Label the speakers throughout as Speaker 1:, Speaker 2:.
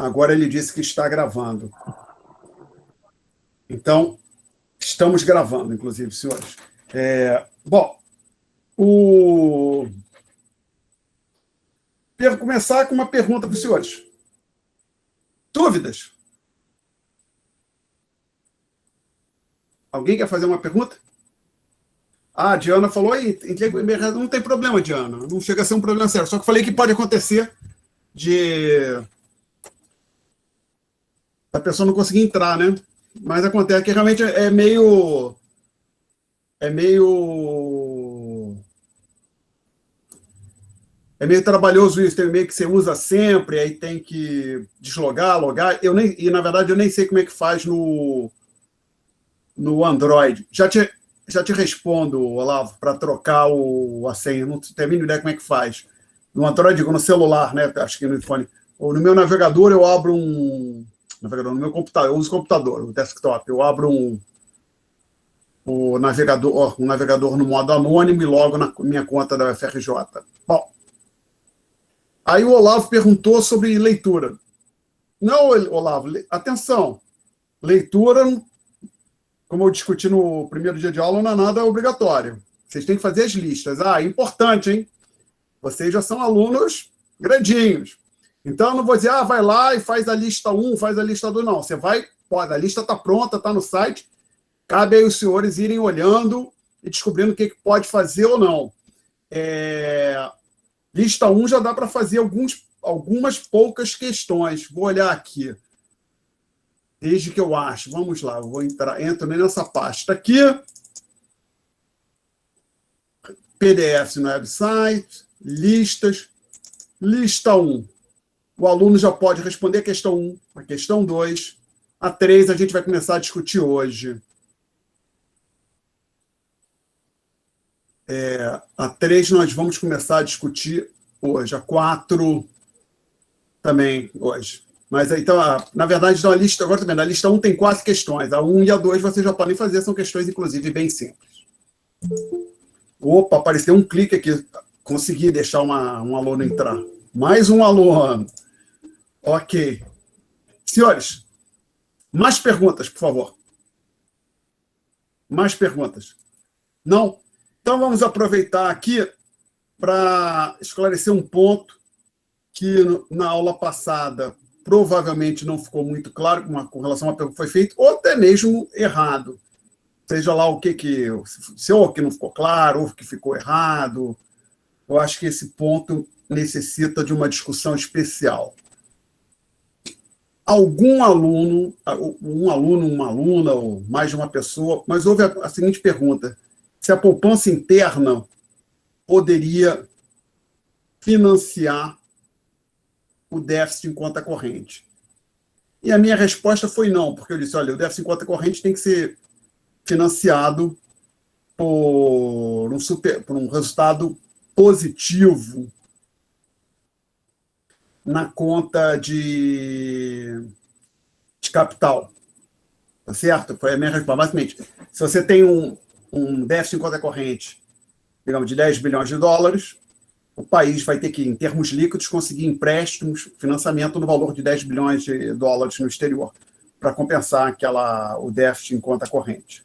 Speaker 1: Agora ele disse que está gravando. Então, estamos gravando, inclusive, senhores. Bom, quero começar com uma pergunta para os senhores. Dúvidas? Alguém quer fazer uma pergunta? A Diana falou aí, não tem problema, Diana. Não chega a ser um problema sério. Só que eu falei que pode acontecer a pessoa não conseguir entrar, né? Mas acontece que realmente é meio trabalhoso isso, tem meio que você usa sempre, aí tem que deslogar, logar. Na verdade, eu nem sei como é que faz no Android. Já te respondo, Olavo, para trocar a senha. Não tenho a mínima ideia como é que faz. No Android, digo, no celular, né? Acho que no iPhone. Ou no meu navegador, eu abro no meu computador, eu uso o computador, o desktop. Eu abro um navegador no modo anônimo e logo na minha conta da UFRJ. Bom, aí o Olavo perguntou sobre leitura. Não, Olavo, atenção. Leitura, como eu discuti no primeiro dia de aula, não é nada obrigatório. Vocês têm que fazer as listas. Importante, hein? Vocês já são alunos grandinhos. Então, eu não vou dizer, vai lá e faz a lista 1, faz a lista 2. Não, você vai, a lista está pronta, está no site. Cabe aí os senhores irem olhando e descobrindo o que pode fazer ou não. Lista 1 já dá para fazer algumas poucas questões. Vou olhar aqui. Desde que eu acho. Vamos lá, eu vou entro nessa pasta aqui. PDF no website, listas. Lista 1. O aluno já pode responder a questão 1, a questão 2. A 3 a gente vai começar a discutir hoje. A 3 nós vamos começar a discutir hoje. A 4 também hoje. Mas então, na verdade, a lista, agora também, na lista 1 tem 4 questões. A 1 e a 2 vocês já podem fazer, são questões, inclusive, bem simples. Opa, apareceu um clique aqui. Consegui deixar um aluno entrar. Mais um aluno. Ok. Senhores, mais perguntas, por favor. Mais perguntas? Não? Então, vamos aproveitar aqui para esclarecer um ponto que na aula passada provavelmente não ficou muito claro com relação à pergunta que foi feita, ou até mesmo errado. Seja lá o que se ou que não ficou claro, ou que ficou errado. Eu acho que esse ponto necessita de uma discussão especial. Algum aluno, uma aluna, ou mais de uma pessoa, mas houve a seguinte pergunta: se a poupança interna poderia financiar o déficit em conta corrente? E a minha resposta foi não, porque eu disse, olha, o déficit em conta corrente tem que ser financiado por um resultado positivo na conta de capital. Tá certo? Foi a minha resposta. Basicamente, se você tem um déficit em conta corrente, digamos, de 10 bilhões de dólares, o país vai ter que, em termos líquidos, conseguir empréstimos, financiamento no valor de 10 bilhões de dólares no exterior, para compensar o déficit em conta corrente.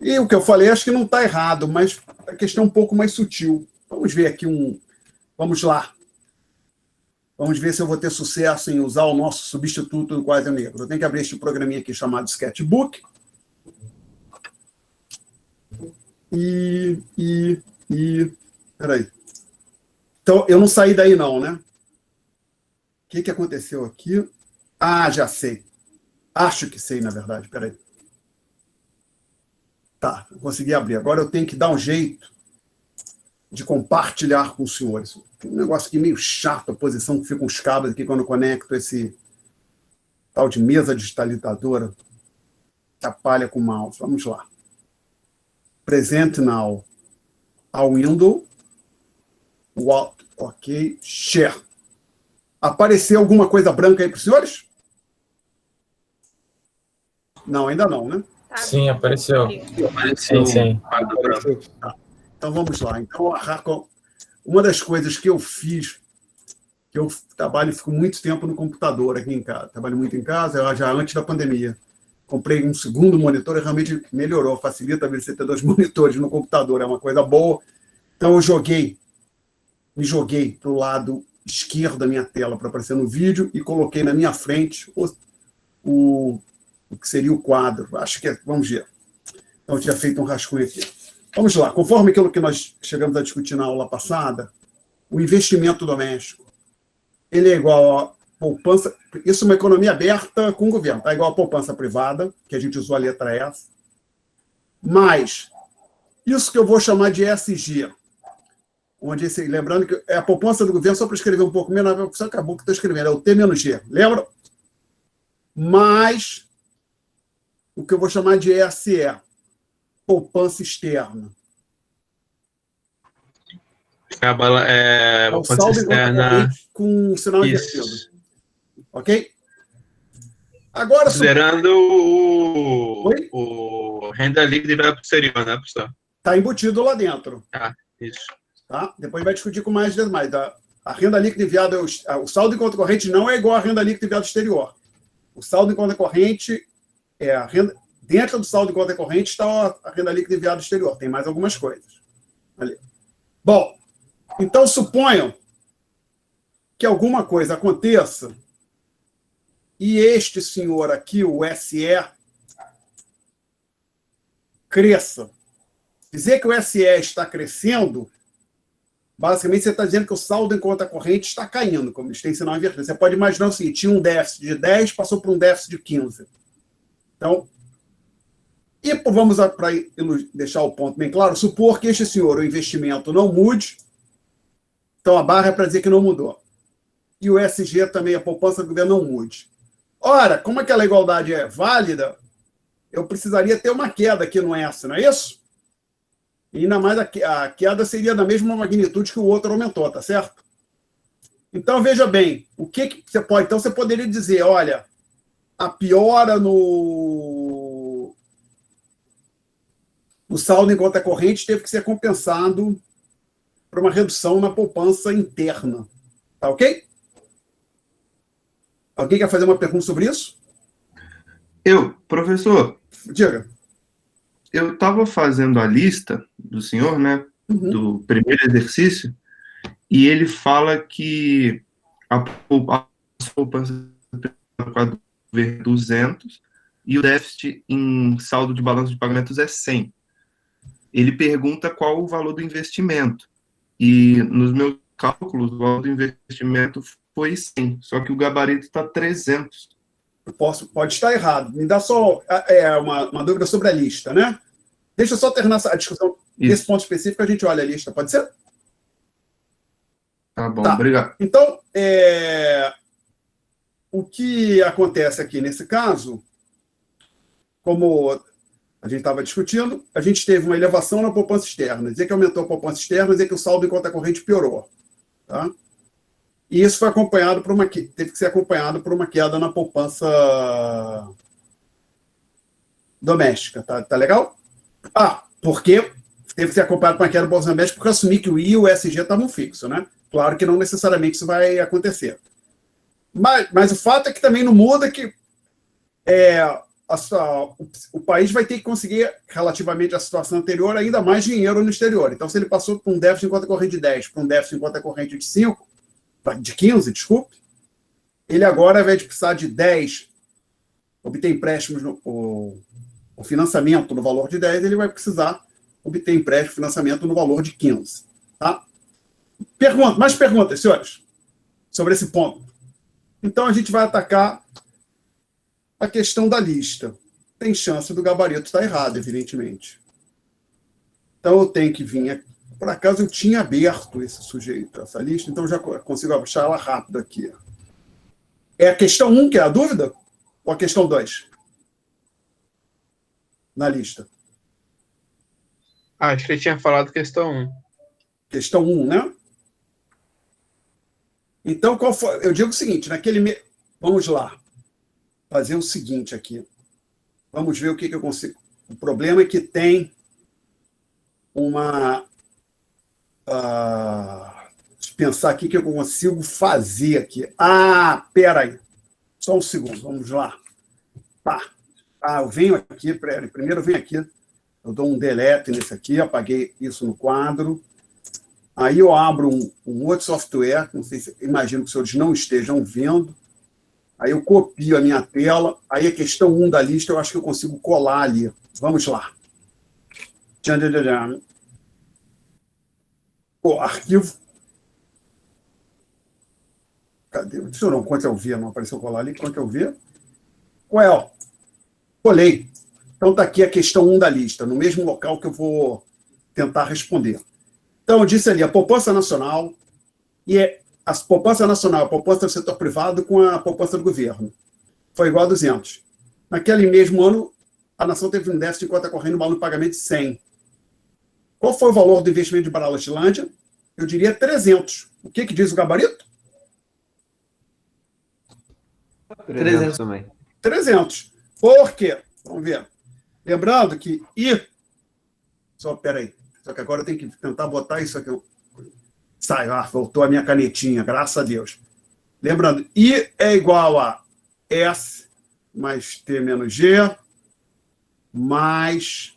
Speaker 1: E o que eu falei, acho que não está errado, mas a questão é um pouco mais sutil. Vamos ver aqui Vamos lá. Vamos ver se eu vou ter sucesso em usar o nosso substituto do Quase Negro. Eu tenho que abrir este programinha aqui chamado Sketchbook. Peraí. Então, eu não saí daí não, né? O que aconteceu aqui? Já sei. Acho que sei, na verdade. Peraí. Tá, eu consegui abrir. Agora eu tenho que dar um jeito de compartilhar com os senhores. Tem um negócio aqui meio chato, a posição que ficam os cabos aqui quando eu conecto esse tal de mesa digitalizadora que atrapalha com o mouse. Vamos lá. Present now. A window. Ok. Share. Apareceu alguma coisa branca aí para os senhores? Não, ainda não, né?
Speaker 2: Sim, apareceu. Sim.
Speaker 1: Tá. Então, vamos lá. Então, uma das coisas que eu fiz, eu fico muito tempo no computador aqui em casa. Trabalho muito em casa, já antes da pandemia. Comprei um segundo monitor e realmente melhorou, facilita você ter 2 monitores no computador, é uma coisa boa. Então, me joguei para o lado esquerdo da minha tela para aparecer no vídeo e coloquei na minha frente o que seria o quadro. Acho que vamos ver. Então, eu tinha feito um rascunho aqui. Vamos lá. Conforme aquilo que nós chegamos a discutir na aula passada, o investimento doméstico, ele é igual a poupança. Isso é uma economia aberta com o governo. É igual a poupança privada, que a gente usou a letra S. Mas isso que eu vou chamar de ESG, onde, lembrando que é a poupança do governo, só para escrever um pouco menos, só acabou que estou escrevendo, é o T-G. Lembra? Mas o que eu vou chamar de ESE, poupança externa.
Speaker 3: É
Speaker 1: o saldo em conta corrente com sinal invertido. Ok? Agora,
Speaker 3: considerando o renda líquida e vai para o exterior, né, professor?
Speaker 1: Está embutido lá dentro.
Speaker 3: Isso.
Speaker 1: Tá? Depois vai discutir com mais demais. A renda líquida enviada, o saldo em conta corrente não é igual à renda líquida enviada exterior. O saldo em conta corrente é a renda. Dentro do saldo em conta corrente está a renda líquida enviada exterior. Tem mais algumas coisas. Ali. Bom, então suponham que alguma coisa aconteça e este senhor aqui, o SE, cresça. Dizer que o SE está crescendo, basicamente você está dizendo que o saldo em conta corrente está caindo, como eles têm sinal invertido. Você pode imaginar o seguinte: tinha um déficit de 10, passou para um déficit de 15. Então, e vamos para deixar o ponto bem claro, supor que este senhor, o investimento, não mude, então a barra é para dizer que não mudou. E o SG também, a poupança do governo, não mude. Ora, como aquela igualdade é válida, eu precisaria ter uma queda aqui no S, não é isso? E ainda mais a queda seria da mesma magnitude que o outro aumentou, tá certo? Então, veja bem, o que você pode... Então, você poderia dizer, olha, a piora no saldo em conta corrente teve que ser compensado por uma redução na poupança interna. Tá ok? Alguém quer fazer uma pergunta sobre isso?
Speaker 4: Professor.
Speaker 1: Diga.
Speaker 4: Eu estava fazendo a lista do senhor, né, do primeiro exercício, e ele fala que a poupança é 200 e o déficit em saldo de balanço de pagamentos é 100. Ele pergunta qual o valor do investimento. E nos meus cálculos, o valor do investimento foi 100, só que o gabarito está 300.
Speaker 1: Pode estar errado. Me dá só uma dúvida sobre a lista, né? Deixa eu só terminar a discussão desse ponto específico, a gente olha a lista, pode ser?
Speaker 4: Tá bom, obrigado.
Speaker 1: Então, o que acontece aqui nesse caso, como a gente estava discutindo, a gente teve uma elevação na poupança externa. Dizer que aumentou a poupança externa, dizer que o saldo em conta corrente piorou. Tá? E isso foi acompanhado teve que ser acompanhado por uma queda na poupança doméstica. Tá legal? Porque teve que ser acompanhado por uma queda na poupança doméstica, porque eu assumi que o I e o SG estavam fixos, né? Claro que não necessariamente isso vai acontecer. Mas o fato é que também não muda que o país vai ter que conseguir, relativamente à situação anterior, ainda mais dinheiro no exterior. Então, se ele passou por um déficit em conta corrente de 10 para um déficit em conta corrente de 15, desculpe, ele agora, ao invés de precisar de 10, obter empréstimos, o financiamento no valor de 10, ele vai precisar obter empréstimo, financiamento no valor de 15. Tá? Mais perguntas, senhores, sobre esse ponto. Então, a gente vai atacar a questão da lista. Tem chance do gabarito estar errado, evidentemente. Então, eu tenho que vir aqui. Por acaso, eu tinha aberto esse sujeito, essa lista, então já consigo achar ela rápido aqui. É a questão 1 que é a dúvida? Ou a questão 2? Na lista.
Speaker 3: Acho que ele tinha falado questão 1.
Speaker 1: Questão 1, né? Então, eu digo o seguinte, vamos lá. Fazer o seguinte aqui. Vamos ver o que eu consigo. O problema é que tem uma... pensar aqui o que eu consigo fazer aqui. Ah, peraí. Só um segundo, vamos lá. Tá. Eu venho aqui, primeiro eu venho aqui, eu dou um delete nesse aqui, apaguei isso no quadro. Aí eu abro um outro software, não sei se, imagino que os senhores não estejam vendo. Aí eu copio a minha tela, aí a questão 1 da lista eu acho que eu consigo colar ali. Vamos lá. O arquivo. Cadê? Deixa eu não, Ctrl V, não apareceu colar ali, Ctrl V. Well, colei. Então está aqui a questão 1 da lista, no mesmo local que eu vou tentar responder. Então, eu disse ali, a poupança nacional, a poupança nacional, a poupança do setor privado com a poupança do governo. Foi igual a 200. Naquele mesmo ano, a nação teve um déficit de conta corrente no valor de pagamento de 100. Qual foi o valor do investimento de Baratilândia? Eu diria 300. O que diz o gabarito?
Speaker 5: 300 também.
Speaker 1: 300. Por quê? Vamos ver. Lembrando que peraí. Só que agora eu tenho que tentar botar isso aqui. Sai, voltou a minha canetinha, graças a Deus. Lembrando, I é igual a S mais T menos G mais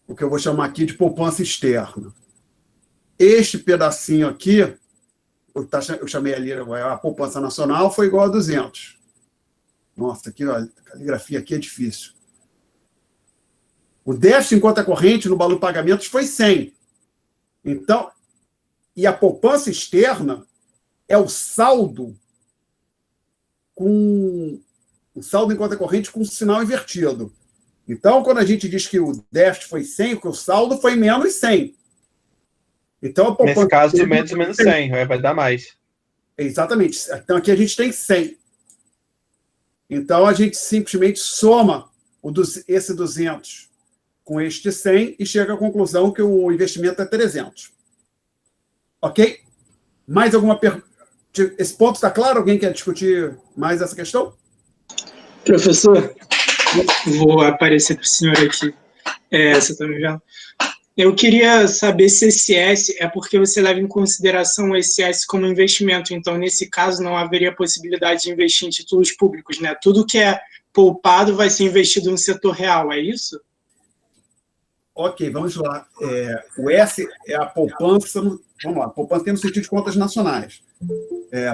Speaker 1: o que eu vou chamar aqui de poupança externa. Este pedacinho aqui, eu chamei ali, a poupança nacional foi igual a 200. Nossa, aqui, olha, a caligrafia aqui é difícil. O déficit em conta corrente no valor de pagamentos foi 100. Então, e a poupança externa é o saldo em conta corrente com sinal invertido. Então, quando a gente diz que o déficit foi 100, que o saldo foi menos 100. Então, a poupança
Speaker 3: nesse caso, menos 100, vai dar mais.
Speaker 1: Exatamente. Então, aqui a gente tem 100. Então, a gente simplesmente soma esse 200 com este 100 e chega à conclusão que o investimento é 300. Ok? Mais alguma pergunta? Esse ponto está claro? Alguém quer discutir mais essa questão?
Speaker 6: Professor, vou aparecer para o senhor aqui. Você está me vendo? Eu queria saber se esse S é porque você leva em consideração esse S como investimento. Então, nesse caso, não haveria possibilidade de investir em títulos públicos, né? Tudo que é poupado vai ser investido no setor real, é isso?
Speaker 1: Ok, vamos lá. O S é a poupança. Vamos lá, poupança tem no sentido de contas nacionais.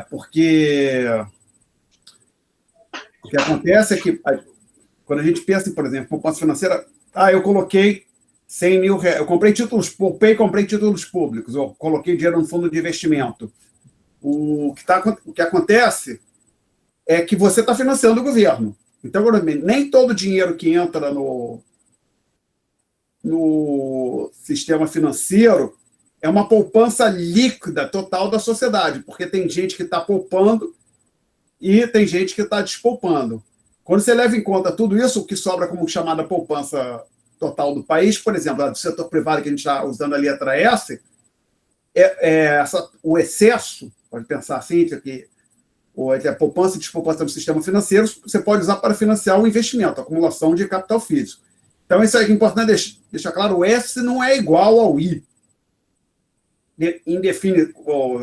Speaker 1: Porque o que acontece é que, quando a gente pensa em, por exemplo, poupança financeira, eu coloquei 100 mil reais, eu comprei títulos públicos, eu coloquei dinheiro no fundo de investimento. O que acontece é que você está financiando o governo. Então, nem todo dinheiro que entra no sistema financeiro é uma poupança líquida total da sociedade, porque tem gente que está poupando e tem gente que está despoupando. Quando você leva em conta tudo isso, o que sobra como chamada poupança total do país, por exemplo, do setor privado que a gente está usando a letra S, o excesso, pode pensar assim, que a poupança e despoupança do sistema financeiro, você pode usar para financiar o investimento, a acumulação de capital físico. Então, isso é importante deixar claro, o S não é igual ao I.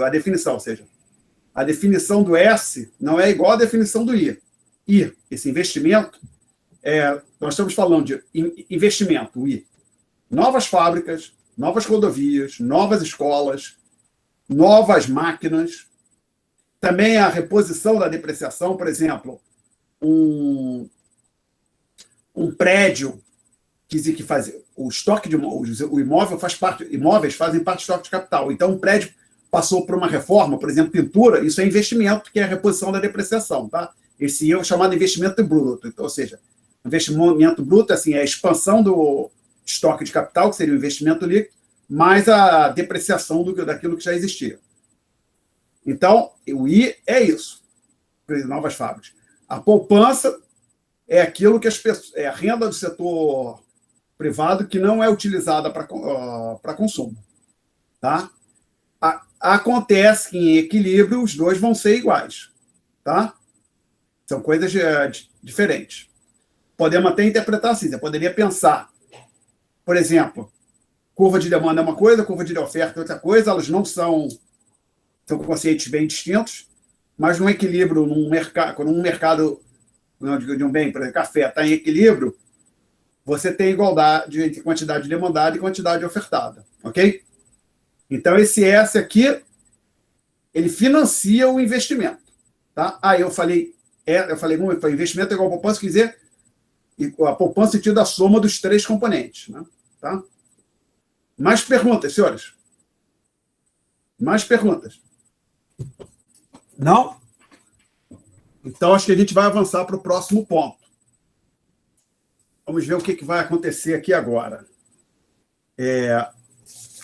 Speaker 1: A definição, ou seja, a definição do S não é igual à definição do I. I, esse investimento, nós estamos falando de investimento, I. Novas fábricas, novas rodovias, novas escolas, novas máquinas. Também a reposição da depreciação, por exemplo, um prédio que faz o estoque de o imóvel imóveis fazem parte do estoque de capital. Então, um prédio passou por uma reforma, por exemplo, pintura, isso é investimento, que é a reposição da depreciação, tá? Esse é chamado investimento bruto. Então, ou seja, investimento bruto é a expansão do estoque de capital, que seria o investimento líquido, mais a depreciação daquilo que já existia. Então, o I é isso, novas fábricas. A poupança é aquilo que é a renda do setor privado que não é utilizada para consumo. Tá? Acontece que, em equilíbrio, os dois vão ser iguais. Tá? São coisas diferentes. Podemos até interpretar assim. Você poderia pensar, por exemplo, curva de demanda é uma coisa, curva de oferta é outra coisa, elas não são São conceitos bem distintos, mas num equilíbrio, num mercado de um bem, por exemplo, café, está em equilíbrio, você tem igualdade entre quantidade demandada e quantidade ofertada, ok? Então, esse S aqui, ele financia o investimento, tá? Aí eu falei investimento é igual a poupança, quer dizer, a poupança no sentido da soma dos 3 componentes, né? Tá? Mais perguntas, senhores? Mais perguntas? Não? Então, acho que a gente vai avançar para o próximo ponto. Vamos ver o que vai acontecer aqui agora.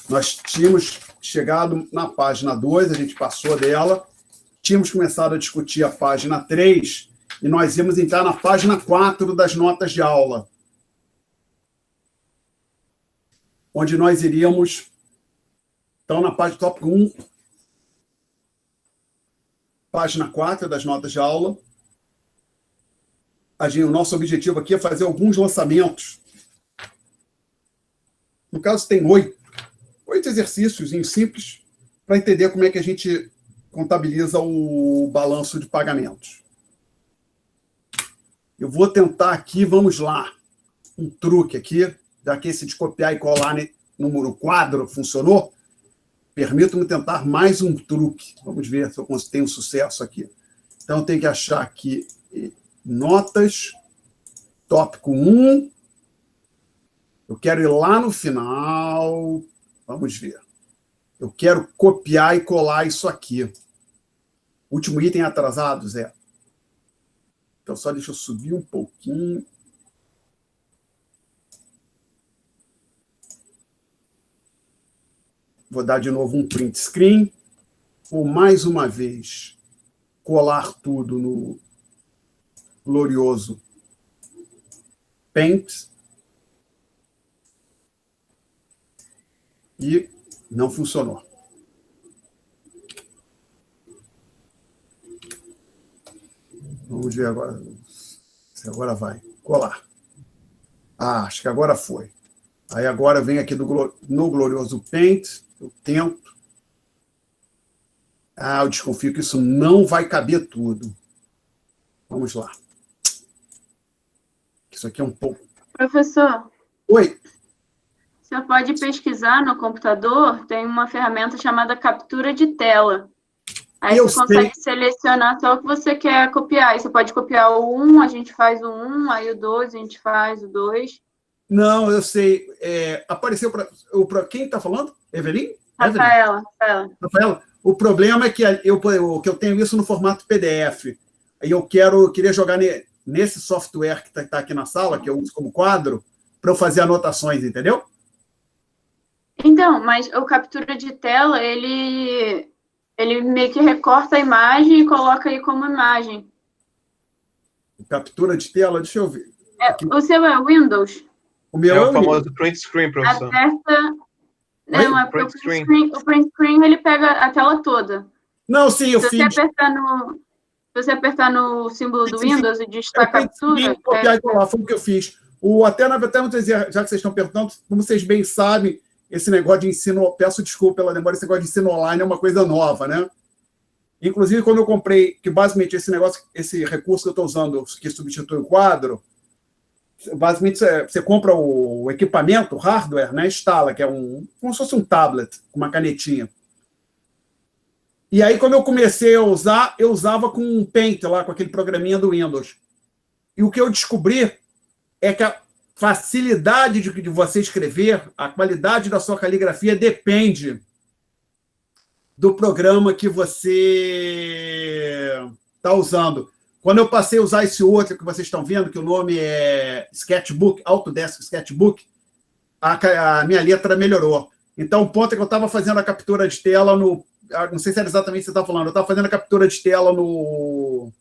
Speaker 1: Nós tínhamos chegado na página 2, a gente passou dela, tínhamos começado a discutir a página 3, e nós íamos entrar na página 4 das notas de aula, onde nós iríamos, então, na página tópico 1, página 4 das notas de aula. O nosso objetivo aqui é fazer alguns lançamentos. No caso, tem 8 exercícios simples para entender como é que a gente contabiliza o balanço de pagamentos. Eu vou tentar aqui, vamos lá, um truque aqui, já que esse de copiar e colar no quadro funcionou, permito-me tentar mais um truque. Vamos ver se eu tenho sucesso aqui. Então, eu tenho que achar aqui notas, tópico 1. Eu quero ir lá no final. Vamos ver. Eu quero copiar e colar isso aqui. Último item atrasado, Zé. Então, só deixa eu subir um pouquinho. Vou dar de novo um print screen. Vou, mais uma vez, colar tudo no glorioso Paint. E não funcionou. Vamos ver agora. Se agora vai. Colar. Acho que agora foi. Aí agora vem aqui no glorioso Paint. Eu tento. Eu desconfio que isso não vai caber tudo. Vamos lá. Isso aqui é um pouco...
Speaker 7: Professor.
Speaker 1: Oi.
Speaker 7: Você pode pesquisar no computador, tem uma ferramenta chamada captura de tela. Aí você consegue selecionar só o que você quer copiar. Aí você pode copiar o 1, a gente faz o 1, aí o 2, a gente faz o 2.
Speaker 1: Não, eu sei. Apareceu para quem está falando? Evelyn?
Speaker 7: Rafaela.
Speaker 1: O problema é que eu tenho isso no formato PDF. Aí eu queria jogar nesse software que está aqui na sala, que eu uso como quadro, para eu fazer anotações, entendeu?
Speaker 7: Então, mas o captura de tela, ele meio que recorta a imagem e coloca aí como imagem.
Speaker 1: Captura de tela, deixa eu ver.
Speaker 7: O seu é Windows?
Speaker 1: O meu
Speaker 3: é o famoso print screen, professor.
Speaker 7: O print screen, ele pega a tela toda.
Speaker 1: Não, sim, eu fiz.
Speaker 7: Se você apertar no símbolo do Windows e digitar captura...
Speaker 1: Copiar e colar, foi o que eu fiz. Até não dizer, já que vocês estão perguntando, como vocês bem sabem, esse negócio de ensino, peço desculpa pela demora, esse negócio de ensino online é uma coisa nova, né? Inclusive, quando eu comprei, que basicamente esse recurso que eu estou usando, que substitui o quadro, basicamente você compra o equipamento, o hardware, né? Instala, que é como se fosse um tablet, com uma canetinha. E aí, quando eu comecei a usar, eu usava com um Paint lá, com aquele programinha do Windows. E o que eu descobri é que a facilidade de você escrever, a qualidade da sua caligrafia depende do programa que você está usando. Quando eu passei a usar esse outro que vocês estão vendo, que o nome é Sketchbook, Autodesk Sketchbook, a minha letra melhorou. Então, o ponto é que eu estava fazendo a captura de tela não sei se era exatamente o que você está falando, eu estava fazendo a captura de tela no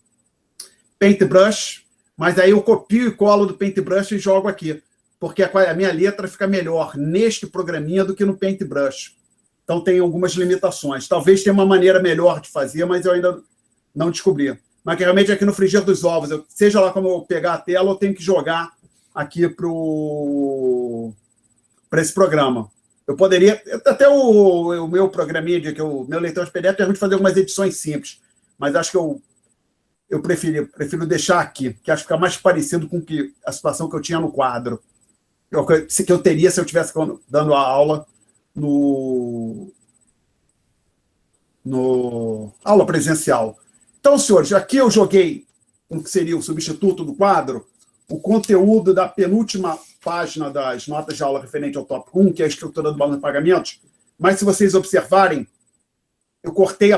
Speaker 1: Paintbrush, mas aí eu copio e colo do Paintbrush e jogo aqui, porque a minha letra fica melhor neste programinha do que no Paintbrush. Então, tem algumas limitações. Talvez tenha uma maneira melhor de fazer, mas eu ainda não descobri. Mas, realmente, aqui no frigir dos ovos, seja lá como eu pegar a tela, eu tenho que jogar aqui para esse programa. Eu poderia, até o meu programinha, meu leitor de PDF, permite fazer algumas edições simples, mas acho que eu prefiro deixar aqui, que acho que fica mais parecido com a situação que eu tinha no quadro, que eu teria se eu estivesse dando a aula no aula presencial. Então, senhores, aqui eu joguei o que seria o substituto do quadro, o conteúdo da penúltima página das notas de aula referente ao tópico 1, que é a estrutura do balanço de pagamentos, mas se vocês observarem, eu cortei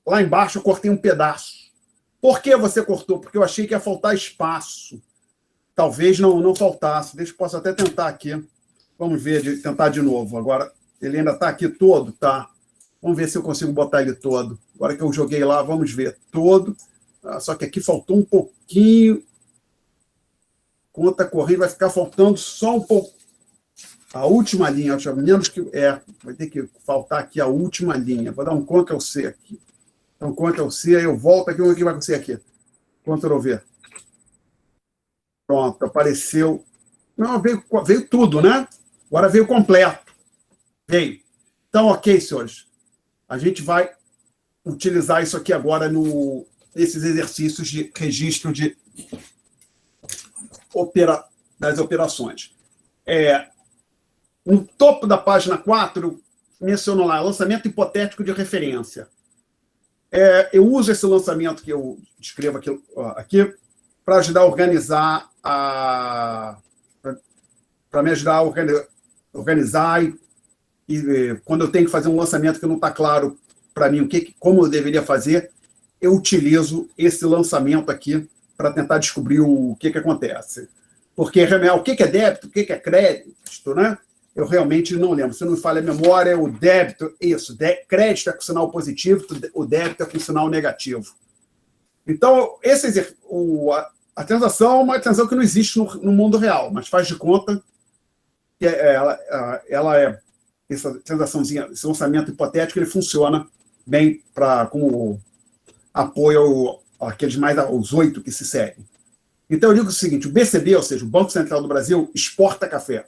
Speaker 1: lá embaixo, eu cortei um pedaço. Por que você cortou? Porque eu achei que ia faltar espaço. Talvez não faltasse. Deixa eu posso até tentar aqui. Vamos ver, tentar de novo. Agora, ele ainda está aqui todo, tá? Vamos ver se eu consigo botar ele todo. Agora que eu joguei lá, vamos ver. Todo. Só que aqui faltou um pouquinho. Conta corrente, vai ficar faltando só um pouco. A última linha, menos que... vai ter que faltar aqui a última linha. Vou dar um Ctrl+C aqui. Então, Ctrl+C, aí eu volto aqui, o que vai acontecer aqui? Ctrl+V. Pronto, apareceu. Não, veio tudo, né? Agora veio completo. Veio. Então, ok, senhores. A gente vai utilizar isso aqui agora nesses exercícios de registro das operações. No topo da página 4, menciono lá, lançamento hipotético de referência. Eu uso esse lançamento que eu descrevo aqui para ajudar a organizar para me ajudar a organizar e quando eu tenho que fazer um lançamento que não está claro para mim como eu deveria fazer, eu utilizo esse lançamento aqui para tentar descobrir o que acontece. Porque o que é débito, o que é crédito, né? Eu realmente não lembro. Se não me falha a memória, o débito, isso, crédito é com sinal positivo, o débito é com sinal negativo. Então, a transação é uma transação que não existe no mundo real, mas faz de conta que ela é essa transaçãozinha, esse lançamento hipotético, ele funciona bem como apoio àqueles os 8 que se seguem. Então, eu digo o seguinte, o BCB, ou seja, o Banco Central do Brasil, exporta café.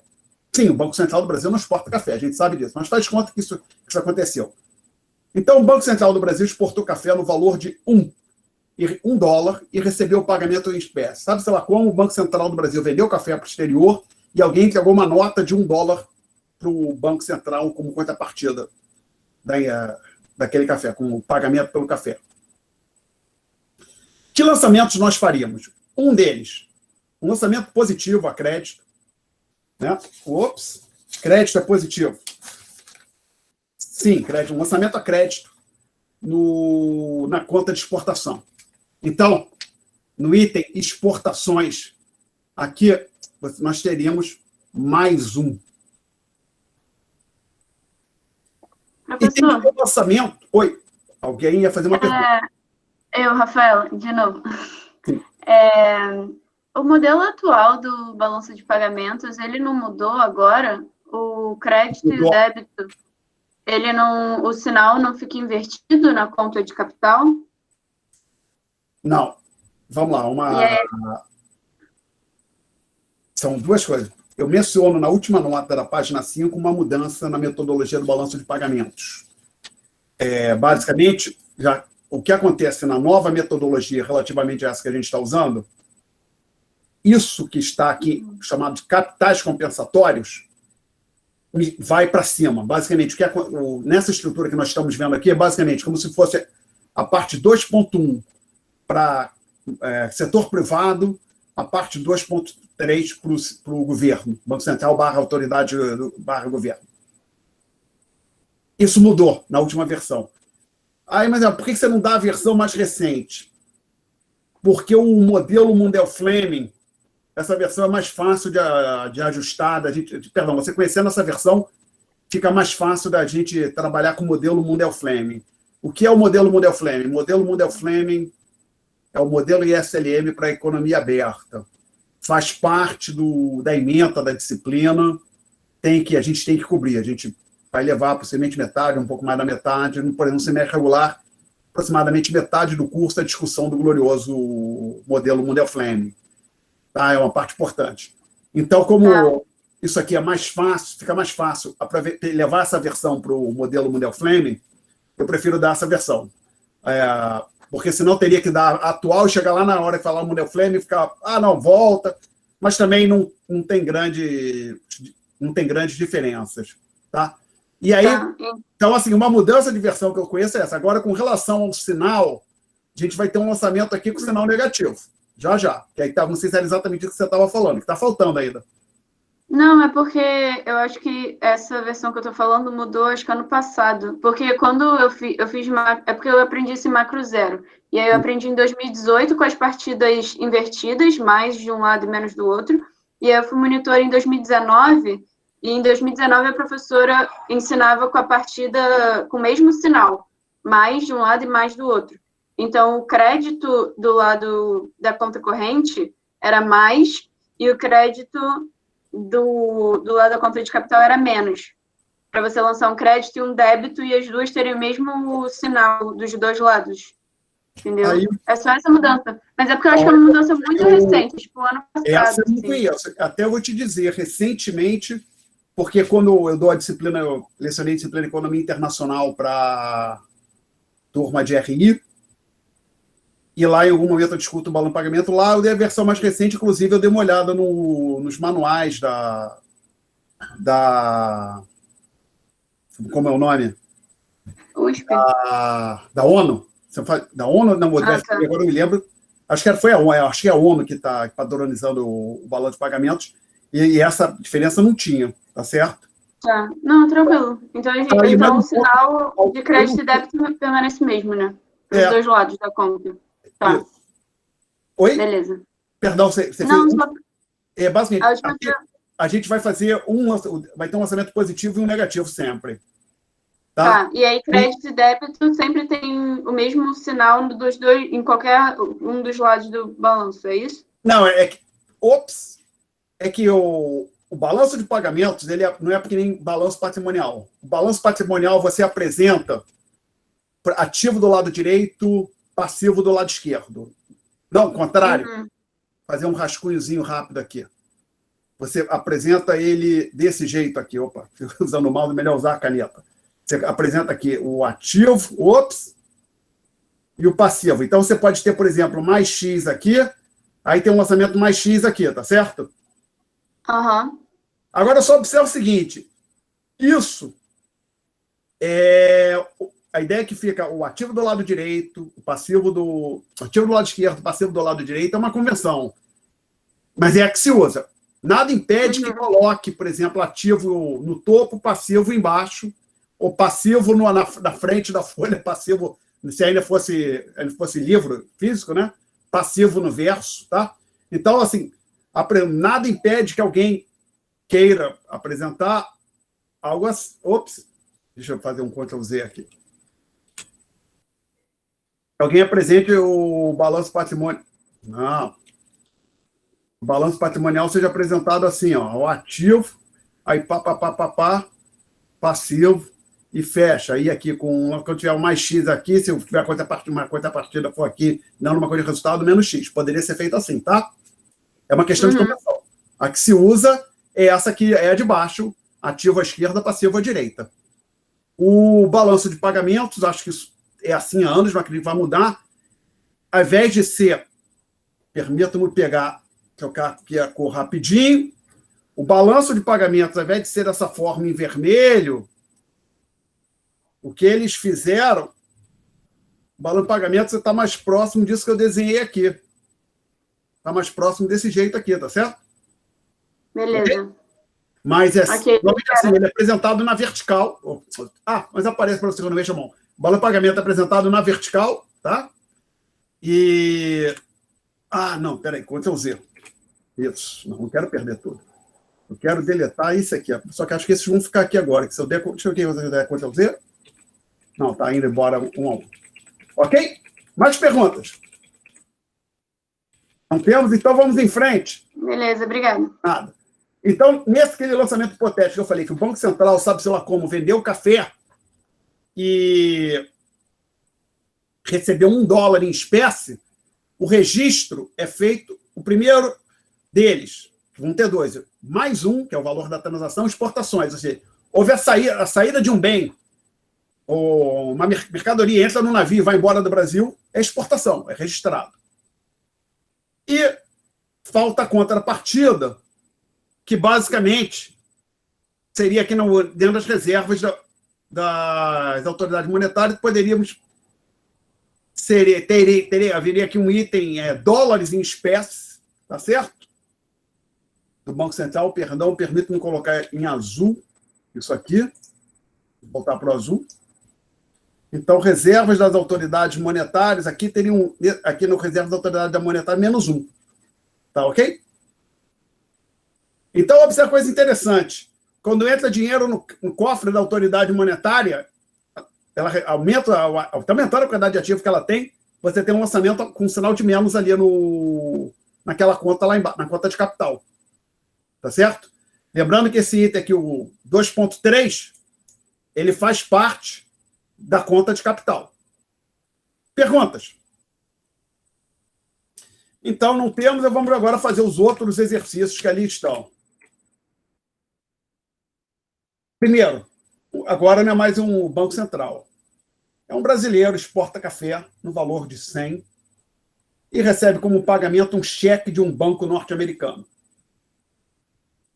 Speaker 1: Sim, o Banco Central do Brasil não exporta café, a gente sabe disso, mas faz de conta que isso aconteceu. Então, o Banco Central do Brasil exportou café no valor de $1 e recebeu o pagamento em espécie. Sabe-se lá como o Banco Central do Brasil vendeu café para o exterior e alguém entregou uma nota de $1 para o Banco Central como contrapartida daquele café, com o pagamento pelo café. Que lançamentos nós faríamos? Um deles, um lançamento positivo a crédito. Né? Crédito é positivo. Sim, crédito, um lançamento a crédito na conta de exportação. Então, no item exportações, aqui nós teríamos mais um.
Speaker 7: Professor,
Speaker 1: e tem um lançamento. Oi, alguém ia fazer uma pergunta.
Speaker 7: Rafael, de novo. O modelo atual do balanço de pagamentos, ele não mudou agora? O crédito e o débito, o sinal não fica invertido na conta de capital?
Speaker 1: Não. Vamos lá. São duas coisas. Eu menciono na última nota da página 5 uma mudança na metodologia do balanço de pagamentos. Basicamente, o que acontece na nova metodologia relativamente a essa que a gente está usando, isso que está aqui, chamado de capitais compensatórios, vai para cima. Basicamente, nessa estrutura que nós estamos vendo aqui, é basicamente como se fosse a parte 2.1 para setor privado, a parte 2.3 para o governo, Banco Central / autoridade / governo. Isso mudou na última versão. Mas por que você não dá a versão mais recente? Porque o modelo Mundell-Fleming, essa versão é mais fácil de ajustar, perdão, você conhecendo essa versão, fica mais fácil da gente trabalhar com o modelo Mundell-Fleming. O que é o modelo Mundell-Fleming? O modelo Mundell-Fleming é o modelo ISLM para a economia aberta. Faz parte da ementa da disciplina, a gente tem que cobrir. A gente vai levar aproximadamente metade, um pouco mais da metade, por exemplo, no semestre regular, aproximadamente metade do curso da discussão do glorioso modelo Mundell-Fleming. Tá? É uma parte importante. Então, como isso aqui é mais fácil, fica mais fácil levar essa versão para o modelo Mundell Fleming, eu prefiro dar essa versão. Porque senão teria que dar a atual, chegar lá na hora e falar o Mundell Fleming e ficar, não, volta, mas também não tem grandes diferenças, tá? E aí, então, assim, uma mudança de versão que eu conheço é essa. Agora, com relação ao sinal, a gente vai ter um lançamento aqui com sinal negativo. Já. Que aí não sei se era exatamente o que você estava falando, que está faltando ainda.
Speaker 7: Não, é porque eu acho que essa versão que eu estou falando mudou, acho que ano passado. Porque quando eu fiz é porque eu aprendi esse macro zero. E aí eu aprendi em 2018 com as partidas invertidas, mais de um lado e menos do outro. E aí eu fui monitor em 2019, e em 2019 a professora ensinava com a partida com o mesmo sinal, mais de um lado e mais do outro. Então, o crédito do lado da conta corrente era mais, e o crédito do lado da conta de capital era menos. Para você lançar um crédito e um débito, e as duas terem o mesmo sinal dos dois lados. Entendeu? Aí, é só essa mudança. Mas é porque eu acho que é uma mudança muito recente, tipo, ano passado.
Speaker 1: Essa eu não conheço. Até eu vou te dizer, recentemente, porque quando eu dou a disciplina, eu lecionei disciplina de Economia Internacional para turma de RI, e lá em algum momento eu discuto o balão de pagamento. Lá eu dei a versão mais recente, inclusive eu dei uma olhada nos manuais da como é o nome?
Speaker 7: USP.
Speaker 1: Da ONU. Da ONU, não, tá. Agora eu me lembro. Acho que foi a ONU, acho que é a ONU que está padronizando o balão de pagamentos, e essa diferença não tinha, tá certo?
Speaker 7: Tá. Não, tranquilo. Então o sinal de crédito e débito permanece mesmo, né? Os dois lados da conta. Tá.
Speaker 1: Isso. Oi?
Speaker 7: Beleza.
Speaker 1: Perdão, você
Speaker 7: não,
Speaker 1: fez... basicamente, a gente vai fazer vai ter um lançamento positivo e um negativo sempre.
Speaker 7: Tá, e aí crédito e débito sempre tem o mesmo sinal dos dois, em qualquer um dos lados do balanço, é isso?
Speaker 1: Não, é que o balanço de pagamentos, ele não é que nem balanço patrimonial. O balanço patrimonial você apresenta ativo do lado direito, passivo do lado esquerdo. Não, ao contrário. Uhum. Fazer um rascunhozinho rápido aqui. Você apresenta ele desse jeito aqui. Opa, usando mal, é melhor usar a caneta. Você apresenta aqui o ativo, e o passivo. Então, você pode ter, por exemplo, mais X aqui, aí tem um lançamento mais X aqui, tá certo?
Speaker 7: Uhum.
Speaker 1: Agora, só observa o seguinte. Isso é... A ideia é que fica o ativo do lado direito, o ativo do lado esquerdo, o passivo do lado direito, é uma convenção. Mas é a que se usa. Nada impede que coloque, por exemplo, ativo no topo, passivo embaixo, ou passivo na frente da folha, passivo, se ainda fosse livro físico, né? Passivo no verso, tá? Então, assim, nada impede que alguém queira apresentar algo assim. Ops, deixa eu fazer um Ctrl+Z aqui. Alguém apresente o balanço patrimonial. Não. O balanço patrimonial seja apresentado assim, ó, o ativo, aí passivo, e fecha. Aí aqui, quando tiver o mais X aqui, se tiver uma contrapartida for aqui, não numa coisa de resultado, menos X. Poderia ser feito assim, tá? É uma questão de conversão. A que se usa é essa que é a de baixo, ativo à esquerda, passivo à direita. O balanço de pagamentos, acho que isso é assim há anos, não acredito que vai mudar. Ao invés de ser, permita-me trocar aqui a cor rapidinho, o balanço de pagamentos, ao invés de ser dessa forma em vermelho, o que eles fizeram, o balanço de pagamentos está mais próximo disso que eu desenhei aqui. Está mais próximo desse jeito aqui, tá certo?
Speaker 7: Beleza.
Speaker 1: Okay? Mas assim, ele é apresentado na vertical. Mas aparece para você quando mexe a mão. O balanço de pagamento é apresentado na vertical, tá? E... não, peraí, Ctrl+Z. Isso, não quero perder tudo. Eu quero deletar isso aqui. Só que acho que esses vão ficar aqui agora. Que se eu der, deixa eu ver se eu der Ctrl+Z. Não, tá indo embora um a um. Ok? Mais perguntas? Não temos? Então vamos em frente.
Speaker 7: Beleza, obrigada.
Speaker 1: Nada. Então, nesse lançamento hipotético que eu falei que o Banco Central, sabe-se lá como, vendeu café e recebeu $1 em espécie, o registro é feito, o primeiro deles, vão ter dois, mais 1, que é o valor da transação, exportações. Ou seja, houve a saída de um bem, ou uma mercadoria entra no navio e vai embora do Brasil, é exportação, é registrado. E falta a contrapartida, que basicamente seria aqui dentro das reservas das autoridades monetárias, poderíamos... haveria aqui um item, dólares em espécie, tá certo? Do Banco Central, perdão, permite-me colocar em azul isso aqui, vou voltar para o azul. Então, reservas das autoridades monetárias, aqui no reservas das autoridades monetárias, menos 1. Tá ok? Então, observe uma coisa interessante. Quando entra dinheiro no cofre da autoridade monetária, ela aumenta a quantidade de ativo que ela tem, você tem um lançamento com um sinal de menos ali naquela conta lá embaixo, na conta de capital. Tá certo? Lembrando que esse item aqui, o 2.3, ele faz parte da conta de capital. Perguntas? Então, não temos, vamos agora fazer os outros exercícios que ali estão. Primeiro, agora não é mais um Banco Central. É um brasileiro, exporta café no valor de 100 e recebe como pagamento um cheque de um banco norte-americano.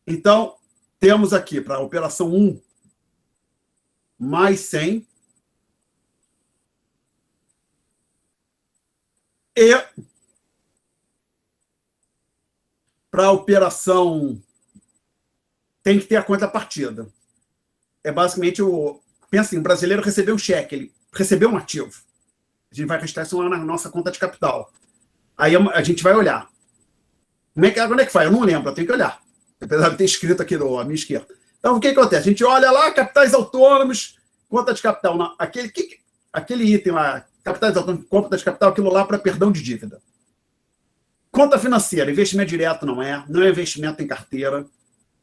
Speaker 1: Então, temos aqui para a operação 1, mais 100. E para a operação tem que ter a contrapartida. É basicamente pensa assim, o brasileiro recebeu um cheque, ele recebeu um ativo. A gente vai registrar isso lá na nossa conta de capital. Aí a gente vai olhar. Onde é que faz? Eu não lembro, eu tenho que olhar. Apesar de ter escrito aqui à minha esquerda. Então, o que acontece? A gente olha lá, capitais autônomos, conta de capital. Aquele item lá, capitais autônomos, conta de capital, aquilo lá para perdão de dívida. Conta financeira, investimento direto não é investimento em carteira,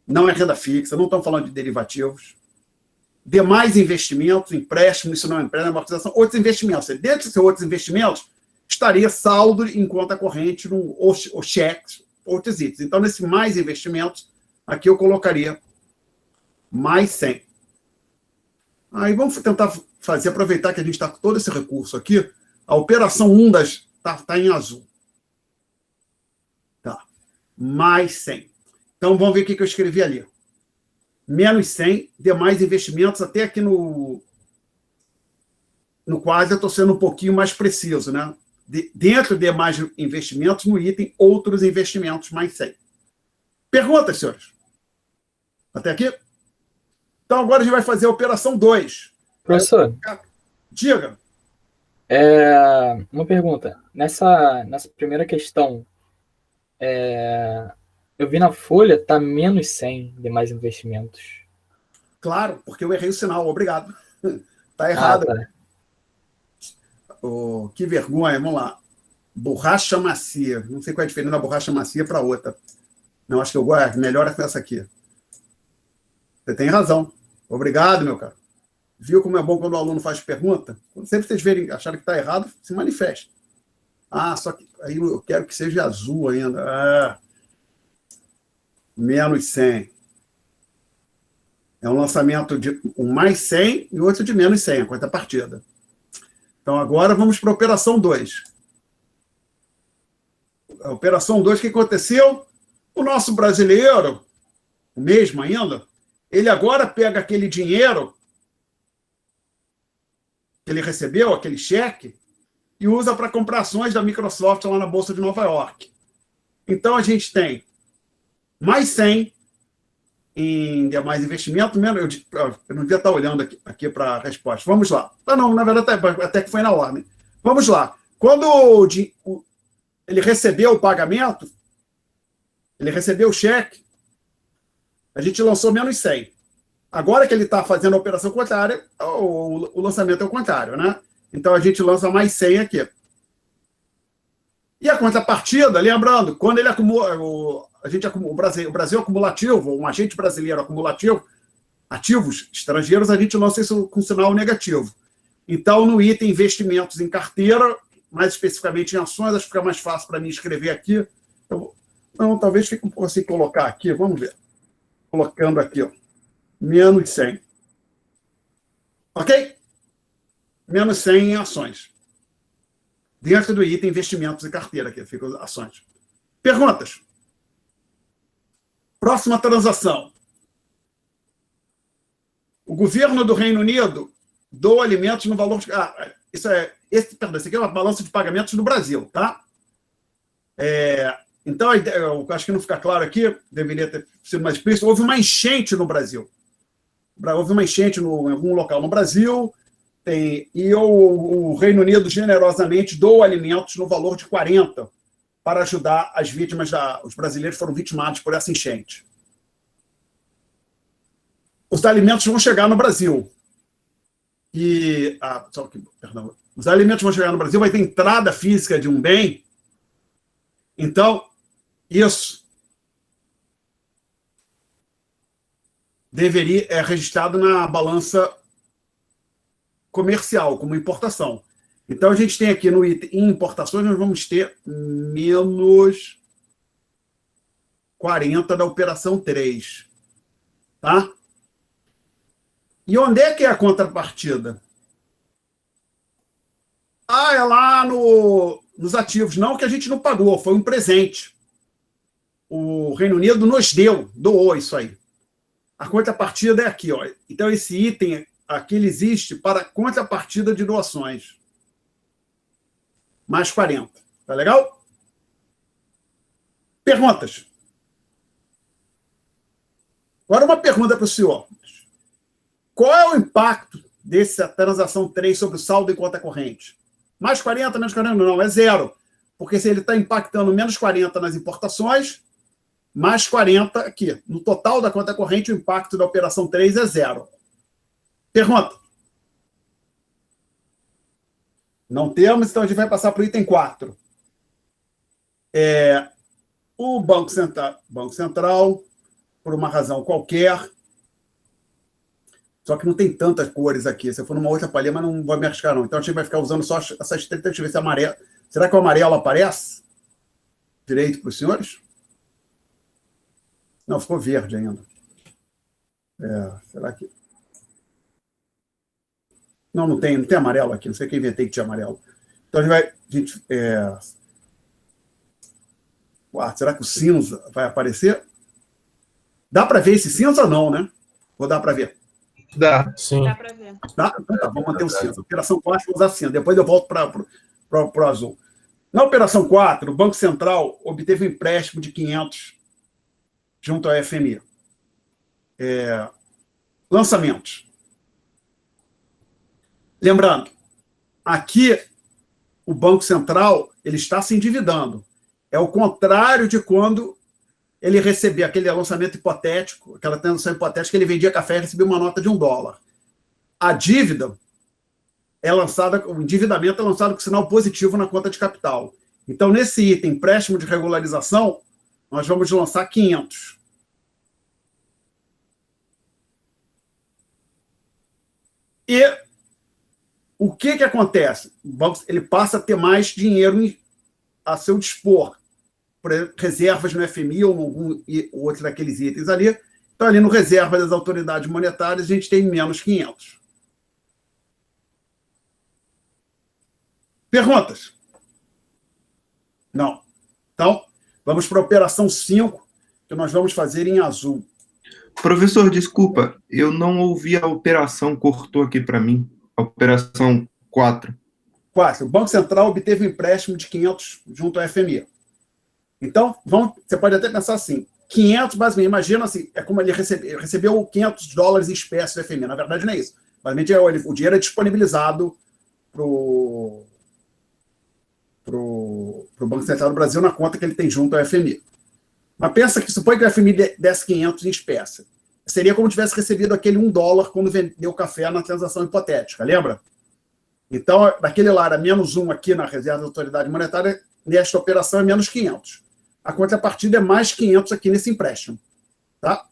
Speaker 1: não é renda fixa, não estamos falando de derivativos. Demais investimentos, empréstimos, isso não é empréstimo, amortização, outros investimentos. Dentro desses outros investimentos, estaria saldo em conta corrente, ou cheques, outros itens. Então, nesse mais investimentos, aqui eu colocaria mais 100. Aí vamos tentar aproveitar que a gente está com todo esse recurso aqui. A operação 1 está em azul. Tá. Mais 100. Então, vamos ver o que eu escrevi ali. Menos 100, demais investimentos, até aqui no quase eu estou sendo um pouquinho mais preciso, né? Dentro de mais investimentos, no item outros investimentos, mais 100. Perguntas, senhores? Até aqui? Então, agora a gente vai fazer a operação 2.
Speaker 2: Professor.
Speaker 1: Diga.
Speaker 2: Uma pergunta. Nessa primeira questão, eu vi na folha, está menos 100 de mais investimentos.
Speaker 1: Claro, porque eu errei o sinal. Obrigado. Está errado.
Speaker 2: Tá.
Speaker 1: Que vergonha. Vamos lá. Borracha macia. Não sei qual é a diferença da borracha macia para outra. Não, acho que eu gosto. Melhor é essa aqui. Você tem razão. Obrigado, meu caro. Viu como é bom quando o aluno faz pergunta? Sempre vocês acharem que está errado, se manifeste. Só que aí eu quero que seja azul ainda. Menos 100. É um lançamento de um mais 100 e outro de menos 100, a contrapartida. Então, agora vamos para a operação 2. A operação 2, o que aconteceu? O nosso brasileiro, o mesmo ainda, ele agora pega aquele dinheiro que ele recebeu, aquele cheque, e usa para comprar ações da Microsoft lá na Bolsa de Nova York. Então, a gente tem mais 100 em demais investimento, menos, eu não devia estar olhando aqui para a resposta. Vamos lá. Não, na verdade, até que foi na ordem. Vamos lá. Quando ele recebeu o pagamento, ele recebeu o cheque, a gente lançou menos 100. Agora que ele está fazendo a operação contrária, o lançamento é o contrário, né? Então, a gente lança mais 100 aqui. E a contrapartida, lembrando, quando ele acumula, o Brasil acumulativo, um agente brasileiro acumulativo, ativos estrangeiros, a gente lança isso com sinal negativo. Então, no item investimentos em mais especificamente em ações, acho que fica mais fácil para mim escrever aqui. Talvez fique um pouco assim, colocar aqui, vamos ver. colocando aqui, ó, menos 100. Ok? Menos 100 em ações. Dentro do item investimentos e carteira, aqui ficam ações. Perguntas? Próxima transação. O governo do Reino Unido doa alimentos no valor de... esse aqui é uma balança de pagamentos do Brasil, tá? Então, eu acho que não fica claro aqui, deveria ter sido mais explícito, houve uma enchente no Brasil. Houve uma enchente em algum local no Brasil, e o Reino Unido generosamente doa alimentos no valor de 40 para ajudar as vítimas, os brasileiros foram vitimados por essa enchente. Os alimentos vão chegar no Brasil. Os alimentos vão chegar no Brasil, vai ter entrada física de um bem. Então, isso deveria ser registrado na balança comercial, como importação. Então, a gente tem aqui no item importações, nós vamos ter menos 40 da operação 3. Tá? E onde é que é a contrapartida? É lá nos ativos. Não que a gente não pagou, foi um presente. O Reino Unido nos doou isso aí. A contrapartida é aqui, ó. Então, esse item aqui ele existe para contrapartida de doações. Mais 40. Tá legal? Perguntas? Agora uma pergunta para o senhor. Qual é o impacto dessa transação 3 sobre o saldo em conta corrente? Mais 40, menos 40? Não, é zero. Porque se ele está impactando menos 40 nas importações, mais 40 aqui. No total da conta corrente, o impacto da operação 3 é zero. Pergunta? Não temos, então a gente vai passar para o item 4. O Banco Central, por uma razão qualquer, só que não tem tantas cores aqui. Se eu for numa outra palha, mas não vai me arriscar, não. Então a gente vai ficar usando só essas 30. Deixa eu ver se é amarelo. Será que o amarelo aparece? Direito para os senhores? Não, ficou verde ainda. Será que... Não tem amarelo aqui. Não sei quem inventei que tinha amarelo. Então a gente vai... será que o cinza vai aparecer? Dá para ver esse cinza ou não, né? Ou dá para ver?
Speaker 3: Dá.
Speaker 5: Sim.
Speaker 7: Dá para ver.
Speaker 1: Tá? Vamos manter o cinza. Operação 4, vou usar cinza. Depois eu volto para o azul. Na operação 4, o Banco Central obteve um empréstimo de 500 junto à FMI. Lançamentos. Lembrando, aqui o Banco Central ele está se endividando. É o contrário de quando ele recebia aquele lançamento hipotético, aquela transação hipotética, ele vendia café e recebia uma nota de $1. A dívida é lançada, o endividamento é lançado com sinal positivo na conta de capital. Então, nesse item, empréstimo de regularização, nós vamos lançar 500. E o que acontece? O banco ele passa a ter mais dinheiro a seu dispor. Por exemplo, reservas no FMI ou em algum outro daqueles itens ali. Então, ali no reserva das autoridades monetárias, a gente tem menos 500. Perguntas? Não. Então, vamos para a operação 5, que nós vamos fazer em azul.
Speaker 4: Professor, desculpa, eu não ouvi a operação, cortou aqui para mim. A operação 4.
Speaker 1: 4. O Banco Central obteve um empréstimo de 500 junto à FMI. Então, você pode até pensar assim, 500, basicamente, imagina assim, é como ele recebeu $500 em espécie do FMI. Na verdade, não é isso. Basicamente, o dinheiro é disponibilizado para o Banco Central do Brasil na conta que ele tem junto ao FMI. Mas pensa que, supõe que o FMI desse 500 em espécie. Seria como tivesse recebido aquele $1 quando vendeu café na transação hipotética, lembra? Então, daquele lá era menos 1 aqui na reserva da autoridade monetária, nesta operação é menos 500. A contrapartida é mais 500 aqui nesse empréstimo. Tá?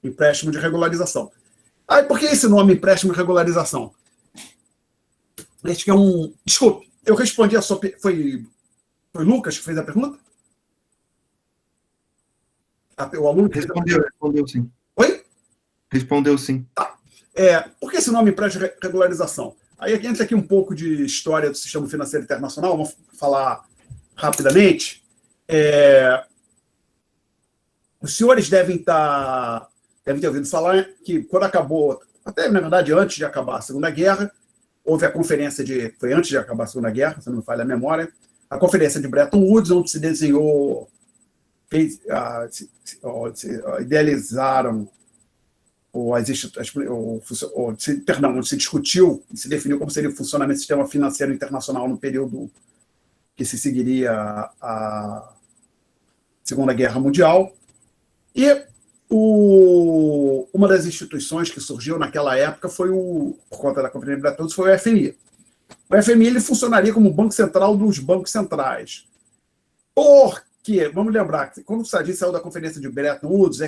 Speaker 1: Empréstimo de regularização. Por que esse nome, empréstimo de regularização? Este que é um... Desculpe, eu respondi a sua... Foi Lucas que fez a pergunta? O aluno
Speaker 4: Respondeu sim. Respondeu sim.
Speaker 1: Por que esse nome empréstimo de regularização? Aí entra aqui um pouco de história do sistema financeiro internacional, vamos falar rapidamente. Os senhores devem ter ouvido falar que quando acabou, até na verdade antes de acabar a Segunda Guerra, houve a conferência foi antes de acabar a Segunda Guerra, se não me falha a memória, a conferência de Bretton Woods, onde se desenhou, idealizaram, onde se discutiu e se definiu como seria o funcionamento do sistema financeiro internacional no período que se seguiria a Segunda Guerra Mundial. E uma das instituições que surgiu naquela época por conta da Conferência de Bretton Woods, foi o FMI. O FMI ele funcionaria como o Banco Central dos bancos centrais. Porque, vamos lembrar, que quando a gente saiu da Conferência de Bretton Woods,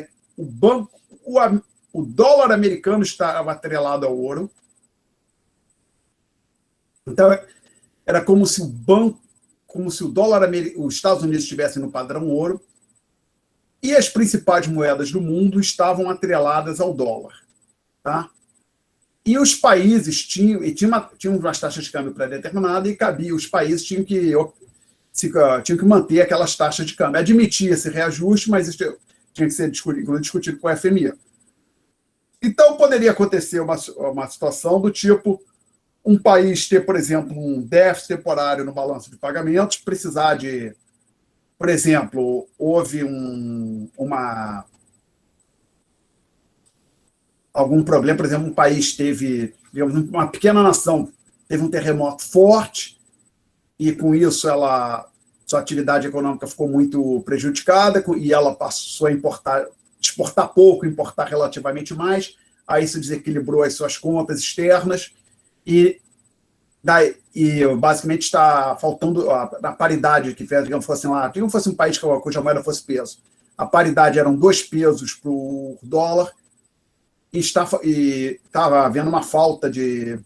Speaker 1: o dólar americano estava atrelado ao ouro. Então, era como se os Estados Unidos estivessem no padrão ouro, e as principais moedas do mundo estavam atreladas ao dólar. Tá? E os países tinham umas taxas de câmbio pré-determinadas, e os países tinham que manter aquelas taxas de câmbio. Admitia esse reajuste, mas isso tinha que ser discutido com o FMI. Então, poderia acontecer uma situação do tipo um país ter, por exemplo, um déficit temporário no balanço de pagamentos, precisar de, por exemplo, houve algum problema, por exemplo, um país teve, digamos, uma pequena nação teve um terremoto forte e, com isso, sua atividade econômica ficou muito prejudicada e ela passou a exportar pouco, importar relativamente mais, aí isso desequilibrou as suas contas externas e basicamente está faltando a paridade que fez, digamos fosse um país cuja moeda fosse peso. A paridade eram 2 pesos por dólar e estava havendo uma falta de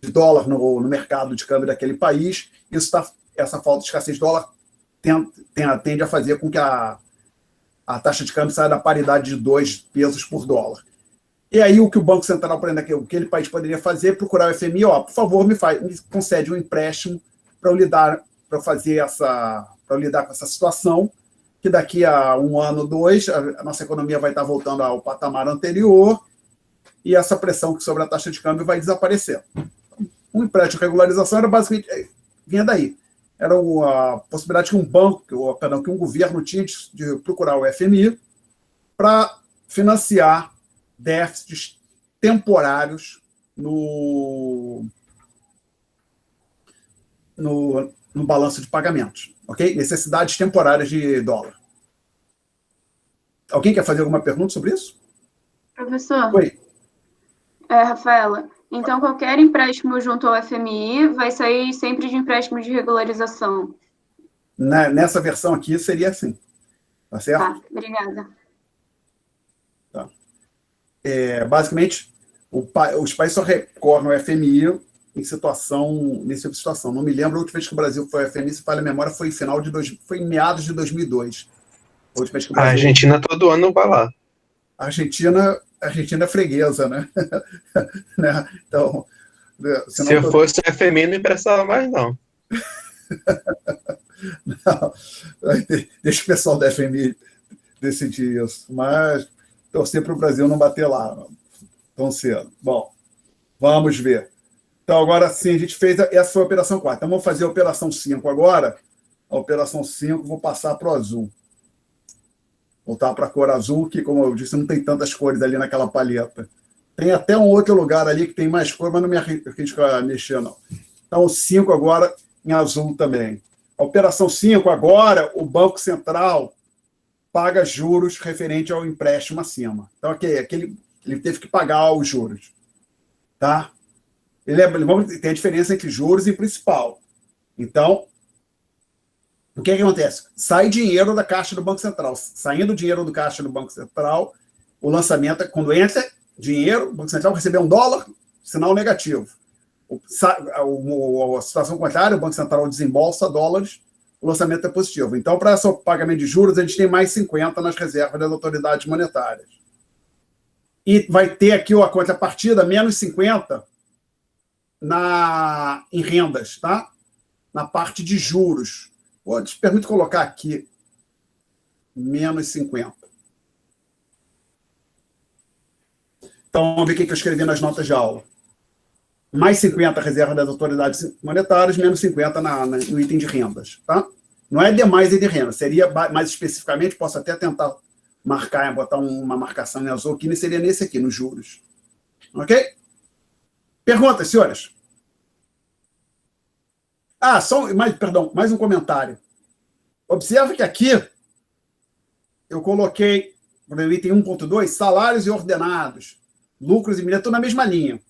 Speaker 1: dólar no mercado de câmbio daquele país. Essa falta de escassez de dólar tende a fazer com que a taxa de câmbio saia da paridade de 2 pesos por dólar. E aí o que o Banco Central, o que aquele país poderia fazer é procurar o FMI, por favor, me concede um empréstimo para eu lidar com essa situação, que daqui a 1 ano, 2, a nossa economia vai estar voltando ao patamar anterior e essa pressão sobre a taxa de câmbio vai desaparecer. Um empréstimo de regularização era basicamente, vinha daí. Era a possibilidade que que um governo tinha de procurar o FMI para financiar déficits temporários no balanço de pagamentos, ok? Necessidades temporárias de dólar. Alguém quer fazer alguma pergunta sobre isso?
Speaker 7: Professor?
Speaker 1: Oi.
Speaker 7: Rafaela, então qualquer empréstimo junto ao FMI vai sair sempre de empréstimo de regularização?
Speaker 1: Nessa versão aqui seria assim. Tá certo?
Speaker 7: Tá, obrigada.
Speaker 1: Tá. Basicamente, os países só recorrem ao FMI nessa situação. Não me lembro a última vez que o Brasil foi ao FMI, se falha a memória, foi em meados de 2002. A última vez que o Brasil...
Speaker 3: A Argentina todo ano vai lá.
Speaker 1: A Argentina é freguesa, né? Então,
Speaker 3: se eu fosse o FMI, não emprestava mais, não.
Speaker 1: Não, deixa o pessoal da FMI decidir isso, mas torcer para o Brasil não bater lá tão cedo. Bom, vamos ver. Então, agora sim, a gente fez, essa foi a operação 4. Então, vamos fazer a operação 5 agora. A operação 5, vou passar para o azul. Voltar para a cor azul, que, como eu disse, não tem tantas cores ali naquela palheta. Tem até um outro lugar ali que tem mais cor, mas não me arrisco a mexer, não. Então, o 5 agora em azul também. A operação 5, agora, o Banco Central paga juros referente ao empréstimo acima. Então, ele teve que pagar os juros. Tá? Tem a diferença entre juros e principal. Então, o que acontece? Sai dinheiro da caixa do Banco Central. Saindo dinheiro do caixa do Banco Central, o lançamento, quando entra dinheiro, o Banco Central vai receber $1, sinal negativo. A situação contrária, o Banco Central desembolsa dólares, o lançamento é positivo. Então, para esse pagamento de juros, a gente tem mais 50 nas reservas das autoridades monetárias. E vai ter aqui a contrapartida, menos 50 em rendas, tá? Na parte de juros. Te permito colocar aqui menos 50. Então, vamos ver o que eu escrevi nas notas de aula. Mais 50 reserva das autoridades monetárias, menos 50 no item de rendas, tá? Não é demais item de renda, seria mais especificamente, posso até tentar marcar, botar uma marcação em azul aqui, seria nesse aqui, nos juros. Ok? Perguntas, senhores? Mais um comentário. Observe que aqui eu coloquei, no item 1.2, salários e ordenados, lucros e milhas, tudo na mesma linha.